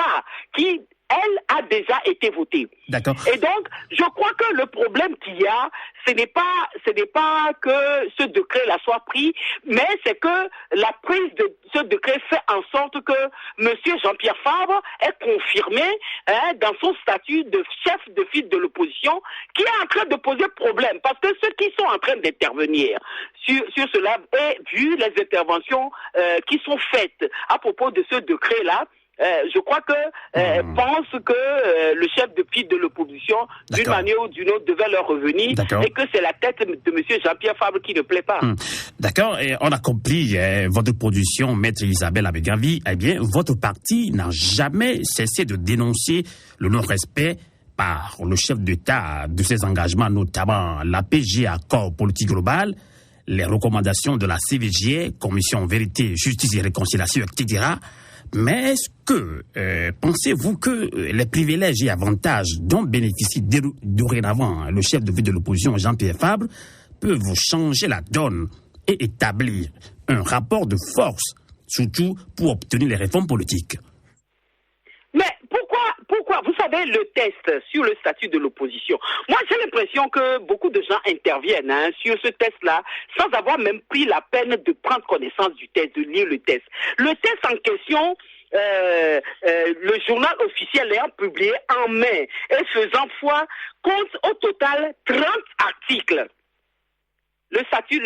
qui, elle, a déjà été votée. D'accord. Et donc, je crois que le problème qu'il y a, ce n'est pas que ce décret-là soit pris, mais c'est que la prise de ce décret fait en sorte que M. Jean-Pierre Fabre est confirmé dans son statut de chef de file de l'opposition, qui est en train de poser problème, parce que ceux qui sont en train d'intervenir sur cela, et vu les interventions qui sont faites à propos de ce décret-là, je crois que pense que le chef de file de l'opposition, d'une manière ou d'une autre, devait leur revenir, et que c'est la tête de M. Jean-Pierre Fabre qui ne plaît pas. D'accord, et on a compris votre position, Maître Isabelle Abegavi. Eh bien, votre parti n'a jamais cessé de dénoncer le non-respect par le chef d'État de ses engagements, notamment l'APG, accord politique global, les recommandations de la CVJ, Commission Vérité, Justice et Réconciliation, etc. Mais est-ce que pensez-vous que les privilèges et avantages dont bénéficie dorénavant le chef de file de l'opposition, Jean-Pierre Fabre, peuvent changer la donne et établir un rapport de force, surtout pour obtenir les réformes politiques? Mais pourquoi vous savez, le test sur le statut de l'opposition, moi j'ai l'impression que beaucoup de gens interviennent sur ce test-là sans avoir même pris la peine de prendre connaissance du test, de lire le test. Le test en question, le journal officiel ayant publié en mai et faisant foi, compte au total 30 articles. Le statut,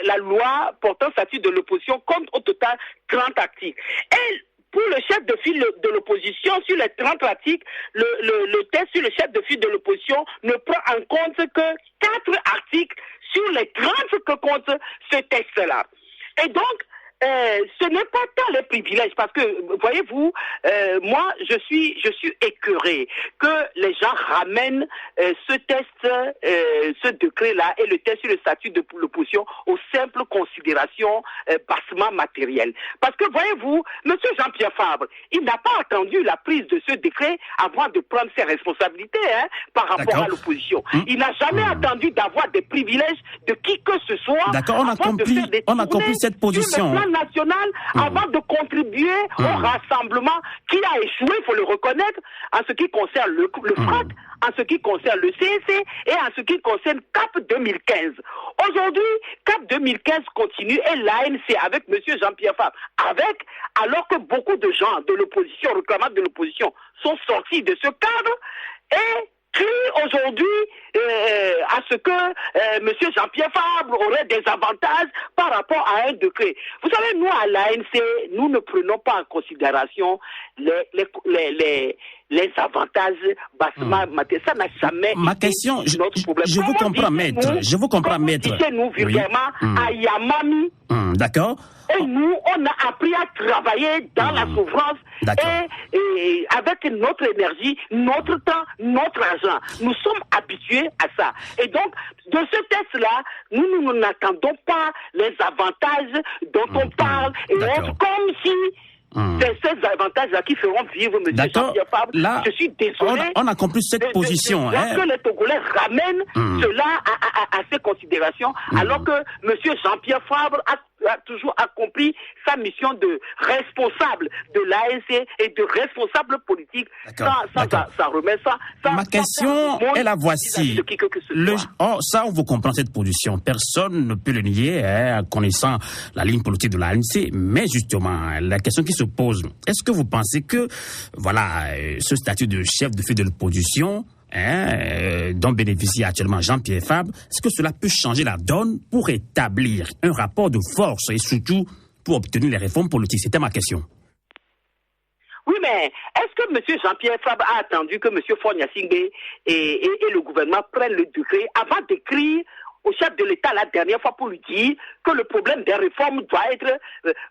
la loi portant statut de l'opposition compte au total 30 articles. Et pour le chef de file de l'opposition, sur les 30 articles, le test sur le chef de file de l'opposition ne prend en compte que 4 articles sur les 30 que compte ce texte-là. Et donc, ce n'est pas tant les privilèges, parce que, voyez-vous, moi, je suis écœuré que les gens ramènent ce test, ce décret-là et le test sur le statut de l'opposition aux simples considérations bassement matérielles. Parce que, voyez-vous, M. Jean-Pierre Fabre, il n'a pas attendu la prise de ce décret avant de prendre ses responsabilités par rapport à l'opposition. Il n'a jamais attendu d'avoir des privilèges de qui que ce soit. D'accord, on a compris cette position national avant de contribuer au rassemblement qui a échoué, il faut le reconnaître, en ce qui concerne le FRAC, en ce qui concerne le CEC et en ce qui concerne CAP 2015. Aujourd'hui, CAP 2015 continue et l'ANC avec M. Jean-Pierre Fabre, alors que beaucoup de gens de l'opposition, réclamants de l'opposition, sont sortis de ce cadre et crient aujourd'hui à ce que M. Jean-Pierre Fabre aurait des avantages par rapport à un décret. Vous savez, nous, à l'ANC, nous ne prenons pas en considération les avantages bassement matériels. Ça n'a jamais été notre problème. Je vous comprends, maître. Je vous comprends, maître. Nous, vulgairement, à Yamami. D'accord. Et nous, on a appris à travailler dans la souffrance et avec notre énergie, notre temps, notre argent. Nous sommes habitués à ça. Et donc, de ce test-là, nous n'attendons pas les avantages dont on parle et autres, comme si c'est ces avantages-là qui feront vivre M. Jean-Pierre Fabre. Là, je suis désolé. On a compris cette position. Lorsque les Togolais ramènent cela à ces considérations, alors que M. Jean-Pierre Fabre a toujours accompli sa mission de responsable de l'ANC et de responsable politique. Ça remet ça. Ma question est la voici. Ça, on vous comprend cette position. Personne ne peut le nier, connaissant la ligne politique de l'ANC. Mais justement, la question qui se pose, est-ce que vous pensez que, voilà, ce statut de chef de file de l'opposition, dont bénéficie actuellement Jean-Pierre Fabre, est-ce que cela peut changer la donne pour établir un rapport de force et surtout pour obtenir les réformes politiques? C'était ma question. Oui, mais est-ce que M. Jean-Pierre Fabre a attendu que M. Faure Gnassingbé et le gouvernement prennent le décret avant d'écrire au chef de l'État la dernière fois pour lui dire que le problème des réformes doit être...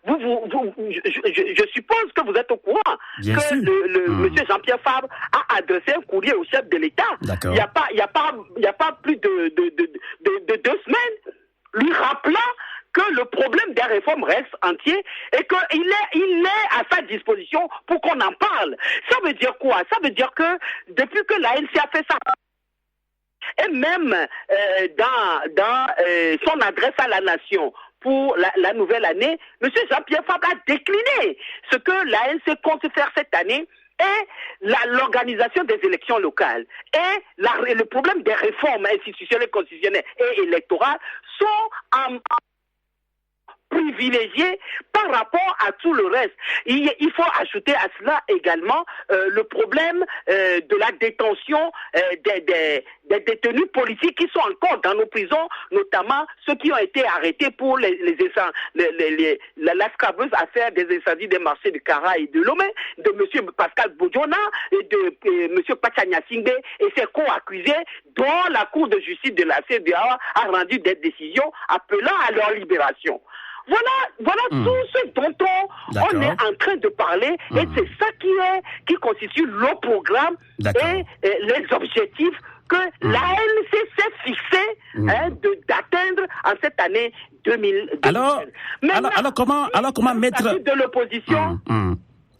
je suppose que vous êtes au courant Bien que sûr. M. Jean-Pierre Fabre a adressé un courrier au chef de l'État. Il n'y a pas plus de 2 semaines, lui rappelant que le problème des réformes reste entier et qu'il est à sa disposition pour qu'on en parle. Ça veut dire quoi? Ça veut dire que depuis que l'ANC a fait ça, et même dans son adresse à la nation pour la nouvelle année, M. Jean-Pierre Fabre a décliné ce que l'ANC compte faire cette année et l'organisation des élections locales et le problème des réformes institutionnelles, constitutionnelles et électorales sont privilégié par rapport à tout le reste. Il faut ajouter à cela également le problème de la détention des détenus politiques qui sont encore dans nos prisons, notamment ceux qui ont été arrêtés pour la scaveuse affaire des incendies des marchés de Kara et de Lomé, de M. Pascal Bodjona et de M. Pacha Gnassingbé et ses co-accusés, dont la Cour de justice de la CEDEAO a rendu des décisions appelant à leur libération. Voilà tout ce dont on est en train de parler et c'est ça qui constitue le programme et les objectifs que l'ANC s'est fixé d'atteindre en cette année 2020. Alors comment mettre... Le statut de l'opposition...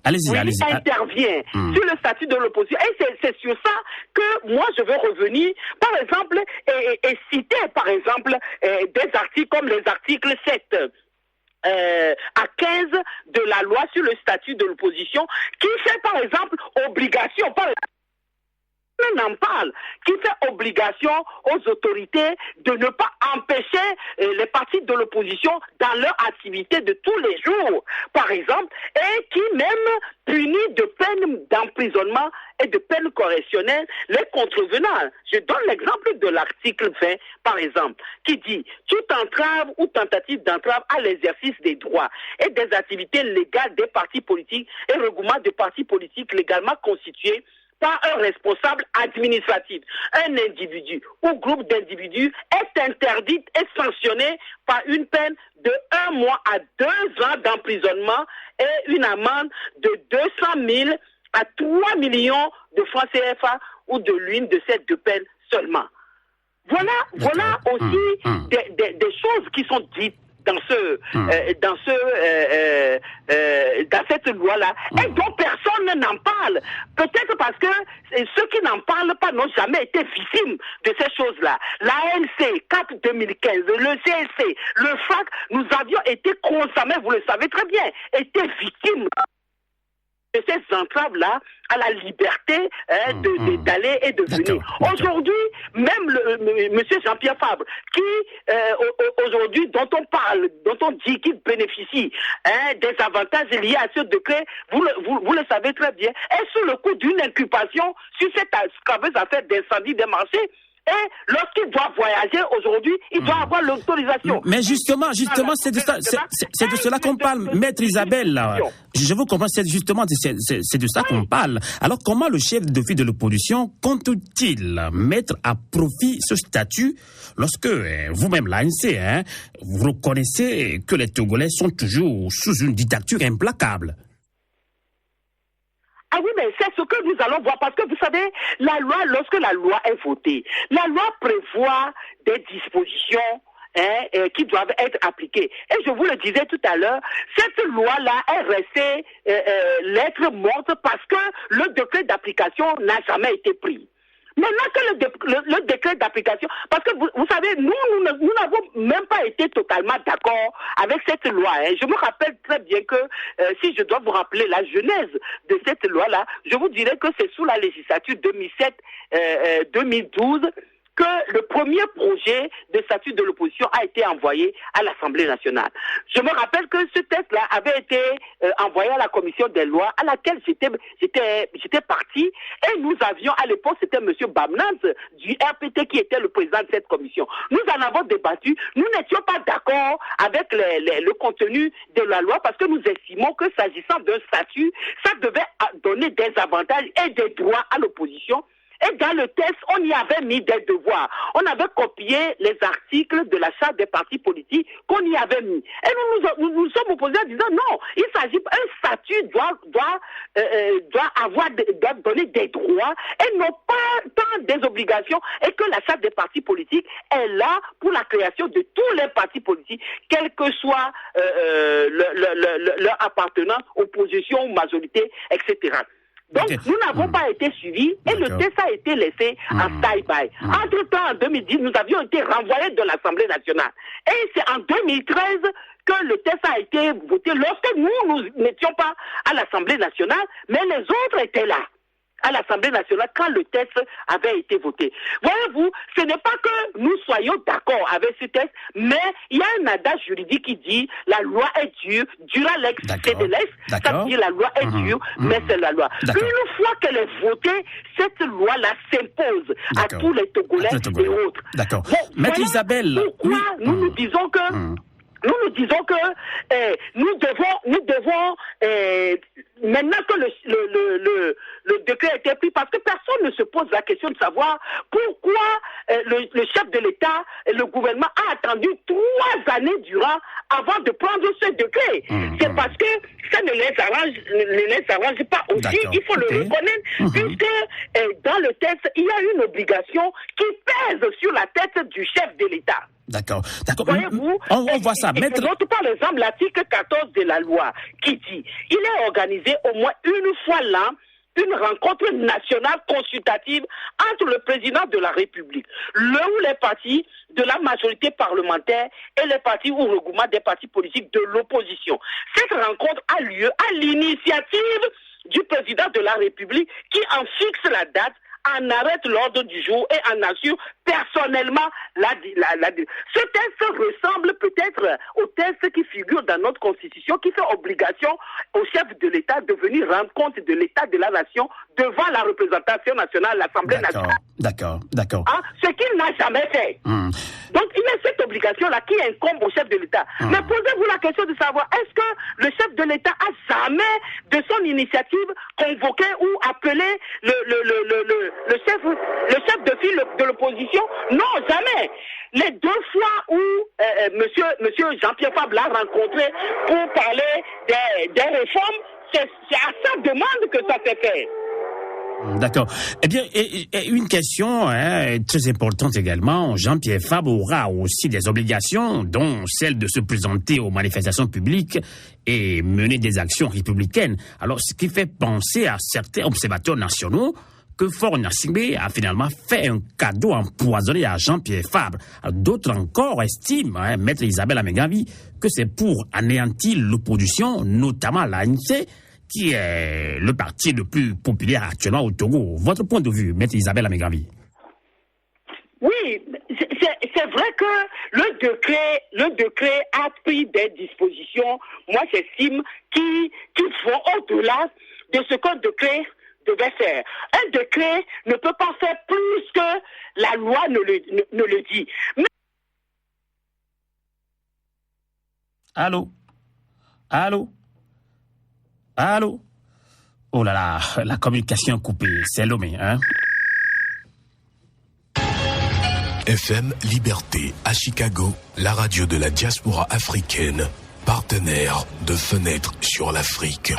Allez-y. Intervient sur le statut de l'opposition. Et c'est sur ça que moi je veux revenir, par exemple, et citer, par exemple, des articles comme les articles 7 à 15 de la loi sur le statut de l'opposition, qui fait, par exemple, obligation, n'en parle, qui fait obligation aux autorités de ne pas empêcher les partis de l'opposition dans leur activité de tous les jours, par exemple, et qui même punit de peines d'emprisonnement et de peines correctionnelles les contrevenants. Je donne l'exemple de l'article 20, par exemple, qui dit « Toute entrave ou tentative d'entrave à l'exercice des droits et des activités légales des partis politiques et regroupements de partis politiques légalement constitués par un responsable administratif, un individu ou groupe d'individus est interdite et sanctionnée par une peine de 1 mois à 2 ans d'emprisonnement et une amende de 200 000 à 3 millions de francs CFA ou de l'une de ces 2 peines seulement. Voilà aussi des choses qui sont dites dans cette loi-là, et dont personne n'en parle. Peut-être parce que ceux qui n'en parlent pas n'ont jamais été victimes de ces choses-là. L'ANC, 4-2015, le CSC, le FAC, nous avions été constamment, vous le savez très bien, été victimes de ces entraves-là à la liberté d'aller et de venir. Aujourd'hui, même M. Jean-Pierre Fabre, qui aujourd'hui, dont on parle, dont on dit qu'il bénéficie des avantages liés à ce décret, vous le savez très bien, est sous le coup d'une inculpation sur cette scaveuse affaire d'incendie des marchés. Et lorsqu'il doit voyager aujourd'hui, il doit avoir l'autorisation. Mais justement, c'est de cela qu'on parle, Maître Isabelle. Je vous comprends, c'est de ça qu'on parle. Alors, comment le chef de file de l'opposition compte-t-il mettre à profit ce statut lorsque vous-même, l'ANC, vous reconnaissez que les Togolais sont toujours sous une dictature implacable? Ah oui, mais c'est ce que nous allons voir, parce que vous savez, la loi, lorsque la loi est votée, la loi prévoit des dispositions qui doivent être appliquées. Et je vous le disais tout à l'heure, cette loi-là est restée lettre morte parce que le décret d'application n'a jamais été pris. Maintenant que le décret d'application, parce que vous savez, nous n'avons même pas été totalement d'accord avec cette loi. Hein. Je me rappelle très bien que si je dois vous rappeler la genèse de cette loi-là, je vous dirais que c'est sous la législature 2007-2012 que le premier projet de statut de l'opposition a été envoyé à l'Assemblée nationale. Je me rappelle que ce texte-là avait été envoyé à la commission des lois, à laquelle j'étais parti, et nous avions, à l'époque, c'était M. Bamnaz du RPT qui était le président de cette commission. Nous en avons débattu, nous n'étions pas d'accord avec le contenu de la loi, parce que nous estimons que s'agissant d'un statut, ça devait donner des avantages et des droits à l'opposition. Et dans le texte, on y avait mis des devoirs. On avait copié les articles de la charte des partis politiques qu'on y avait mis. Et nous sommes opposés en disant non, il s'agit, un statut doit donner des droits et non pas tant des obligations, et que la charte des partis politiques est là pour la création de tous les partis politiques, quelle que soit leur appartenance, opposition, majorité, etc. Donc, nous n'avons pas été suivis et le texte a été laissé en stand-by. Entre-temps, en 2010, nous avions été renvoyés de l'Assemblée nationale. Et c'est en 2013 que le texte a été voté lorsque nous n'étions pas à l'Assemblée nationale, mais les autres étaient là à l'Assemblée nationale quand le texte avait été voté. Voyez-vous, ce n'est pas que nous soyons d'accord avec ce texte, mais il y a un adage juridique qui dit la loi est dure, dura lex sed lex, ça veut dire la loi est dure, mais c'est la loi. Une fois qu'elle est votée, cette loi-là s'impose à tous les Togolais et autres. D'accord. Maître Isabelle, pourquoi nous disons que nous devons maintenant que le décret a été pris, parce que personne ne se pose la question de savoir pourquoi le chef de l'État et le gouvernement a attendu 3 années durant avant de prendre ce décret. C'est parce que ça ne les arrange pas aussi, il faut le reconnaître, puisque dans le texte, il y a une obligation qui pèse sur la tête du chef de l'État. D'accord. Voyez-vous, on voit ça. Je note par exemple l'article 14 de la loi qui dit il est organisé au moins une fois l'an une rencontre nationale consultative entre le président de la République, ou les partis de la majorité parlementaire et les partis ou regroupements des partis politiques de l'opposition. Cette rencontre a lieu à l'initiative du président de la République qui en fixe la date, en arrête l'ordre du jour et en assure personnellement la. Ce texte ressemble peut-être au texte qui figure dans notre constitution, qui fait obligation au chef de l'État de venir rendre compte de l'état de la nation devant la représentation nationale, l'Assemblée nationale. D'accord. Ce qu'il n'a jamais fait. Donc il y a cette obligation-là qui incombe au chef de l'État. Mais posez-vous la question de savoir, est-ce que le chef de l'État a jamais, de son initiative, convoqué ou appelé le chef de file de l'opposition? Non, jamais. Les 2 fois où monsieur Jean-Pierre Fabre l'a rencontré pour parler des réformes, c'est à sa demande que ça s'est fait. D'accord. Eh bien, une question très importante également. Jean-Pierre Fabre aura aussi des obligations, dont celle de se présenter aux manifestations publiques et mener des actions républicaines. Alors, ce qui fait penser à certains observateurs nationaux que Faure Gnassingbé a finalement fait un cadeau empoisonné à Jean-Pierre Fabre. D'autres encore estiment, Maître Isabelle Amegavi, que c'est pour anéantir l'opposition, notamment l'ANC, qui est le parti le plus populaire actuellement au Togo. Votre point de vue, Maître Isabelle Amegavi? Oui, c'est vrai que le décret a pris des dispositions, moi j'estime, qui vont au-delà de ce qu'un décret devait faire. Un décret ne peut pas faire plus que la loi ne le dit. Mais... Allô? Oh là là, la communication coupée, c'est Lomé, hein? FM Liberté à Chicago, la radio de la diaspora africaine, partenaire de Fenêtre sur l'Afrique.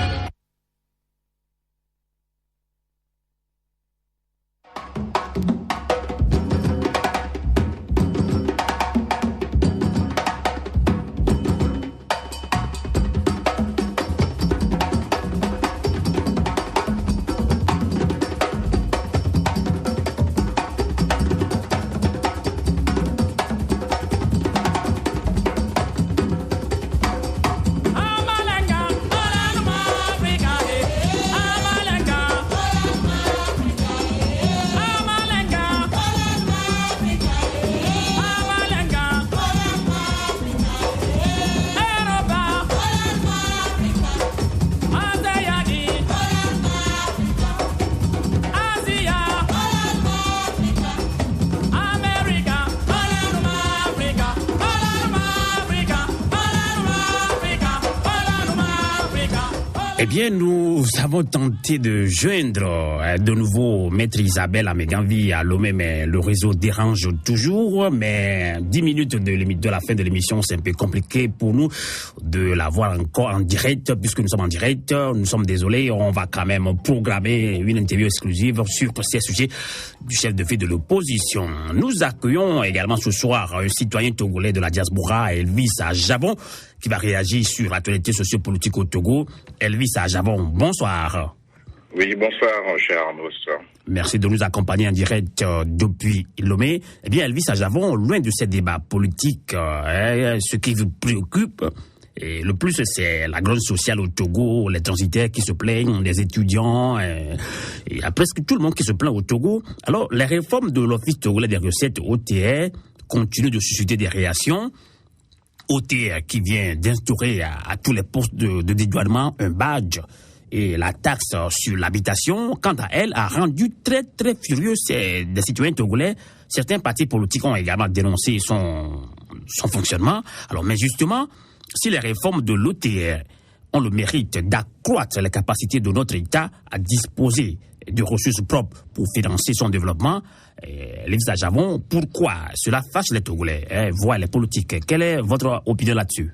Eh bien, nous avons tenté de joindre de nouveau Maître Isabelle Ameganvi à Lomé, mais le réseau dérange toujours. Mais 10 minutes de la fin de l'émission, c'est un peu compliqué pour nous de la voir encore en direct, puisque nous sommes en direct. Nous sommes désolés, on va quand même programmer une interview exclusive sur ces sujets du chef de file de l'opposition. Nous accueillons également ce soir un citoyen togolais de la diaspora, Elvis Ajavon, qui va réagir sur l'actualité sociopolitique au Togo. Elvis Ajavon, bonsoir. Oui, bonsoir, cher Arnaud. Merci de nous accompagner en direct depuis Lomé. Eh bien, Elvis Ajavon, loin de ces débats politiques, ce qui vous préoccupe, et le plus, c'est la grogne sociale au Togo, les transitaires qui se plaignent, les étudiants, et presque tout le monde qui se plaint au Togo. Alors, les réformes de l'Office togolais des recettes, OTR, continuent de susciter des réactions. OTR qui vient d'instaurer à tous les postes de dédouanement un badge et la taxe sur l'habitation, quant à elle, a rendu très très furieux des citoyens togolais. Certains partis politiques ont également dénoncé son fonctionnement. Alors, mais justement, si les réformes de l'OTR ont le mérite d'accroître les capacités de notre État à disposer de ressources propres pour financer son développement, Elvis Ajavon, pourquoi cela fâche les Togolais, voire les politiques? Quelle est votre opinion là-dessus?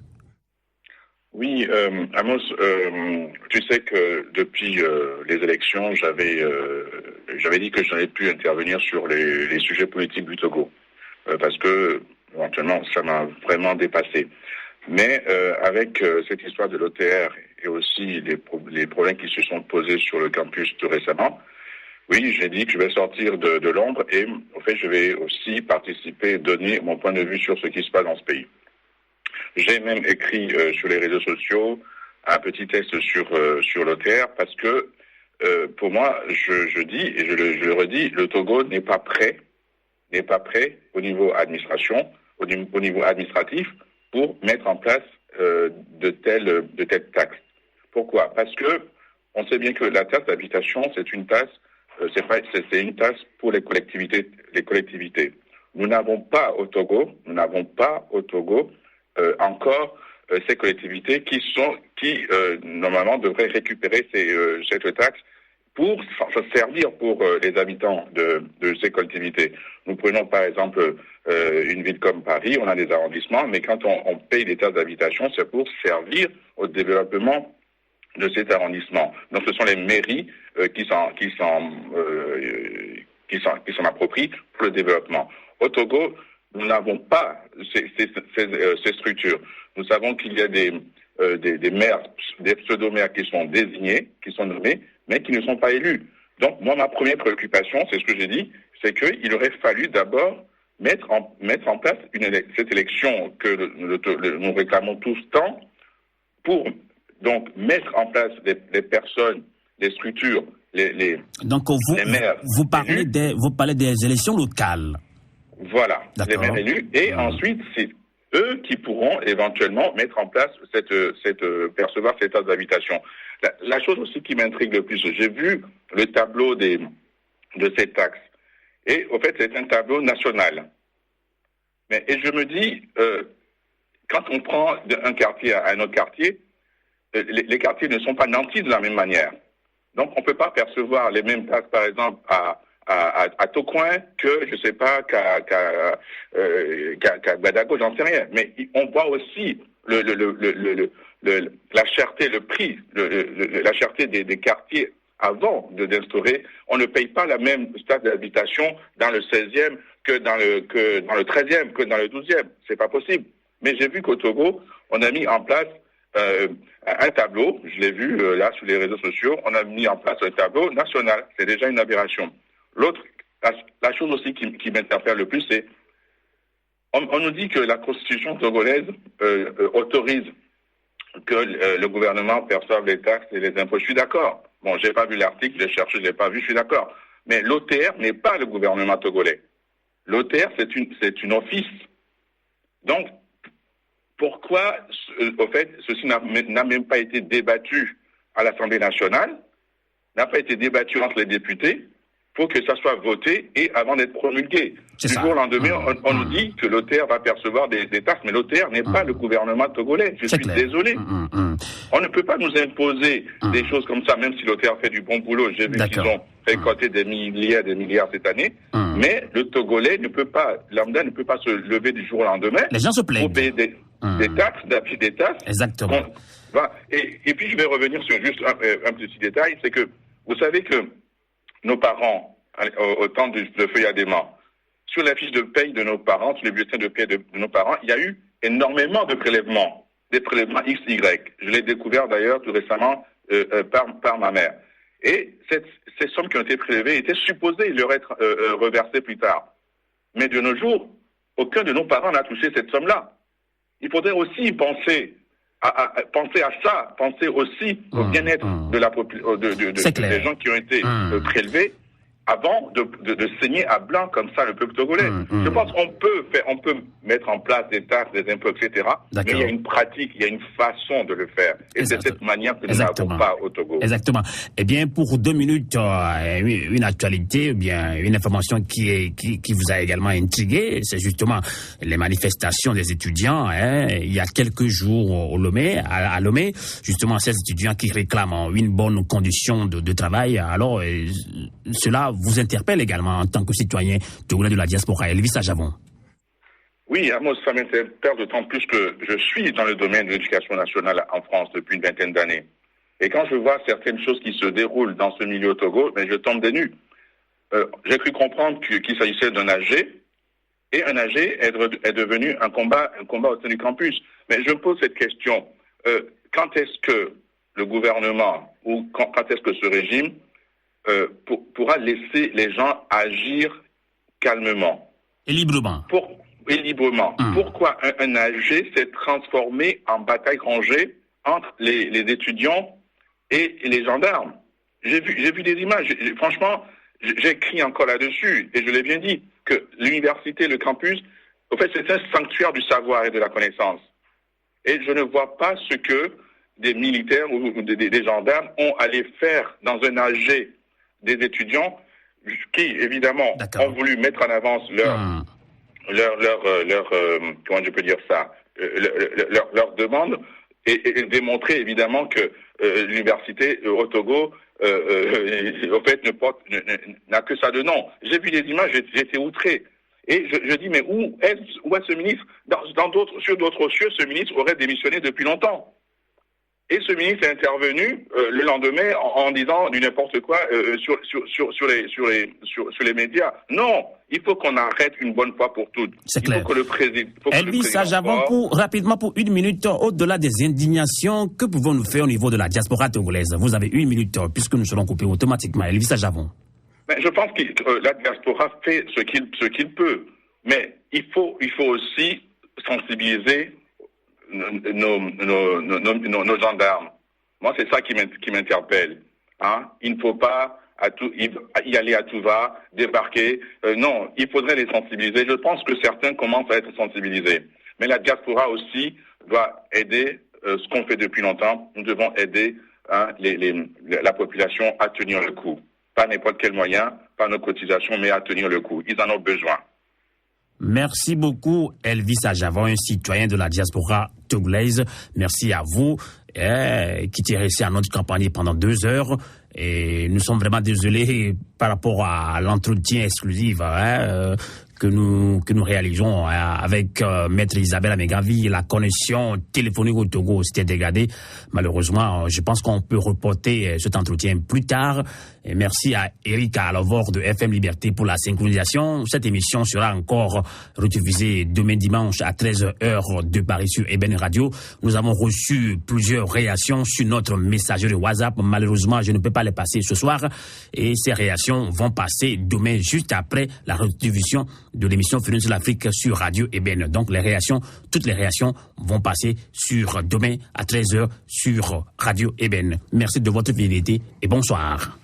Oui, Amos, tu sais que depuis les élections, j'avais dit que je n'allais plus intervenir sur les sujets politiques du Togo, parce que éventuellement ça m'a vraiment dépassé. Mais avec cette histoire de l'OTR et aussi les problèmes qui se sont posés sur le campus tout récemment, oui, j'ai dit que je vais sortir de l'ombre et en fait je vais aussi participer, donner mon point de vue sur ce qui se passe dans ce pays. J'ai même écrit sur les réseaux sociaux un petit texte sur l'OTR parce que pour moi, je dis et je le redis, le Togo n'est pas prêt au niveau administration, au niveau administratif pour mettre en place de telles taxes. Pourquoi? Parce que on sait bien que la taxe d'habitation, c'est une taxe, c'est une taxe pour les collectivités. Nous n'avons pas au Togo encore ces collectivités qui normalement devraient récupérer cette taxe pour servir pour les habitants de ces collectivités. Nous prenons par exemple une ville comme Paris, on a des arrondissements, mais quand on paye des taxes d'habitation, c'est pour servir au développement de cet arrondissement. Donc ce sont les mairies qui s'en approprient pour le développement. Au Togo, nous n'avons pas ces structures. Nous savons qu'il y a des maires, des pseudo-maires qui sont désignés, qui sont nommés, mais qui ne sont pas élus. Donc moi, ma première préoccupation, c'est ce que j'ai dit, c'est qu'il aurait fallu d'abord mettre en place cette élection que nous réclamons tous tant pour donc mettre en place des personnes, des structures, donc les maires. Vous parlez des élections locales. Voilà, les maires élus. Et ensuite, c'est eux qui pourront éventuellement mettre en place percevoir cette taxe d'habitation. La chose aussi qui m'intrigue le plus, j'ai vu le tableau de cette taxe. Et au fait, c'est un tableau national. Et je me dis, quand on prend un quartier à un autre quartier, les quartiers ne sont pas nantis de la même manière. Donc, on ne peut pas percevoir les mêmes taxes, par exemple, à Tocoin que, je ne sais pas, qu'à Badago, j'en sais rien. Mais on voit aussi la cherté, le prix, la cherté des quartiers avant d'instaurer. On ne paye pas la même taxe d'habitation dans le 16e que dans le 13e, que dans le 12e. C'est pas possible. Mais j'ai vu qu'au Togo, on a mis en place un tableau, je l'ai vu là sur les réseaux sociaux, on a mis en place un tableau national. C'est déjà une aberration. L'autre, la chose aussi qui m'interpelle le plus, c'est on nous dit que la constitution togolaise autorise que le gouvernement perçoive les taxes et les impôts. Je suis d'accord. Bon, j'ai pas vu l'article, j'ai cherché, je l'ai pas vu, je suis d'accord. Mais l'OTR n'est pas le gouvernement togolais. L'OTR, c'est une office. Donc, pourquoi, au fait, ceci n'a même pas été débattu à l'Assemblée nationale, n'a pas été débattu entre les députés, pour que ça soit voté et avant d'être promulgué. Du jour au lendemain, on nous dit que l'OTR va percevoir des taxes, mais l'OTR n'est pas le gouvernement togolais. Je suis désolé. On ne peut pas nous imposer des choses comme ça, même si l'OTAN fait du bon boulot. J'ai vu qu'ils ont récolté des milliards cette année. Mais le Togolais lambda ne peut pas se lever du jour au lendemain. Les gens se plaignent. Pour payer des taxes, d'appui des taxes. Exactement. Et puis je vais revenir sur juste un petit détail, c'est que vous savez que nos parents, au temps de Feuilladément, sur la fiche de paye de nos parents, sur les bulletins de paye de nos parents, il y a eu énormément de prélèvements, des prélèvements XY. Je l'ai découvert d'ailleurs tout récemment par ma mère. Et ces sommes qui ont été prélevées étaient supposées leur être reversées plus tard. Mais de nos jours, aucun de nos parents n'a touché cette somme-là. Il faudrait aussi penser à ça, penser aussi au bien-être des gens qui ont été prélevés avant de saigner à blanc comme ça le peuple togolais. Je pense qu'on peut mettre en place des taxes, des impôts, etc. Mais il y a une pratique, il y a une façon de le faire. Et c'est cette manière que nous n'avons pas au Togo. Exactement. Eh bien, pour 2 minutes, une actualité, bien une information qui vous a également intrigué, c'est justement les manifestations des étudiants. Il y a quelques jours à Lomé, justement ces étudiants qui réclament une bonne condition de travail. Alors, cela vous interpelle également en tant que citoyen togolais de la diaspora. Elvis Ajavon. Oui, Amos, ça m'interpelle d'autant plus que je suis dans le domaine de l'éducation nationale en France depuis une vingtaine d'années. Et quand je vois certaines choses qui se déroulent dans ce milieu au Togo, je tombe des nues. J'ai cru comprendre qu'il s'agissait d'un AG, et un AG est devenu un combat au sein du campus. Mais je me pose cette question. Quand est-ce que le gouvernement, ou quand est-ce que ce régime pourra laisser les gens agir calmement et librement. Pourquoi un AG s'est transformé en bataille rangée entre les étudiants et les gendarmes? J'ai vu des images. Franchement, j'ai écrit encore là-dessus et je l'ai bien dit que l'université, le campus, en fait, c'est un sanctuaire du savoir et de la connaissance. Et je ne vois pas ce que des militaires ou des gendarmes ont allé faire dans un AG des étudiants qui, évidemment, ont voulu mettre en avance leur comment je peux dire ça, leur demande et démontrer, évidemment, que l'université au Togo, au fait, n'a que ça de nom. J'ai vu des images, j'étais outré. Et je dis, mais où est ce ministre? Sur d'autres cieux, ce ministre aurait démissionné depuis longtemps. Et ce ministre est intervenu le lendemain en disant du n'importe quoi sur les médias. Non, il faut qu'on arrête une bonne fois pour toutes. C'est clair. Il faut que le président. Elvis Ajavon, rapidement pour 1 minute, au-delà des indignations, que pouvons-nous faire au niveau de la diaspora togolaise? Vous avez 1 minute puisque nous serons coupés automatiquement. Elvis Ajavon. Je pense que la diaspora fait ce qu'il peut, mais il faut aussi sensibiliser nos gendarmes. Moi, c'est ça qui m'interpelle. Il ne faut pas y aller à tout va, débarquer. Non, il faudrait les sensibiliser. Je pense que certains commencent à être sensibilisés. Mais la diaspora aussi doit aider ce qu'on fait depuis longtemps. Nous devons aider la population à tenir le coup. Pas n'importe quel moyen, pas nos cotisations, mais à tenir le coup. Ils en ont besoin. Merci beaucoup, Elvis Ajavon, un citoyen de la diaspora togolaise. Merci à vous qui êtes resté à notre campagne pendant 2 heures. Et nous sommes vraiment désolés par rapport à l'entretien exclusif que nous réalisons avec Maître Isabelle Amégavi. La connexion téléphonique au Togo s'était dégradée. Malheureusement, je pense qu'on peut reporter cet entretien plus tard. Et merci à Erika Alovor de FM Liberté pour la synchronisation. Cette émission sera encore rediffusée demain dimanche à 13h de Paris sur Eben Radio. Nous avons reçu plusieurs réactions sur notre messagerie WhatsApp. Malheureusement, je ne peux pas les passer ce soir. Et ces réactions vont passer demain juste après la rediffusion de l'émission Fenêtre sur l'Afrique sur Radio Eben. Donc toutes les réactions vont passer sur demain à 13h sur Radio Eben. Merci de votre fidélité et bonsoir.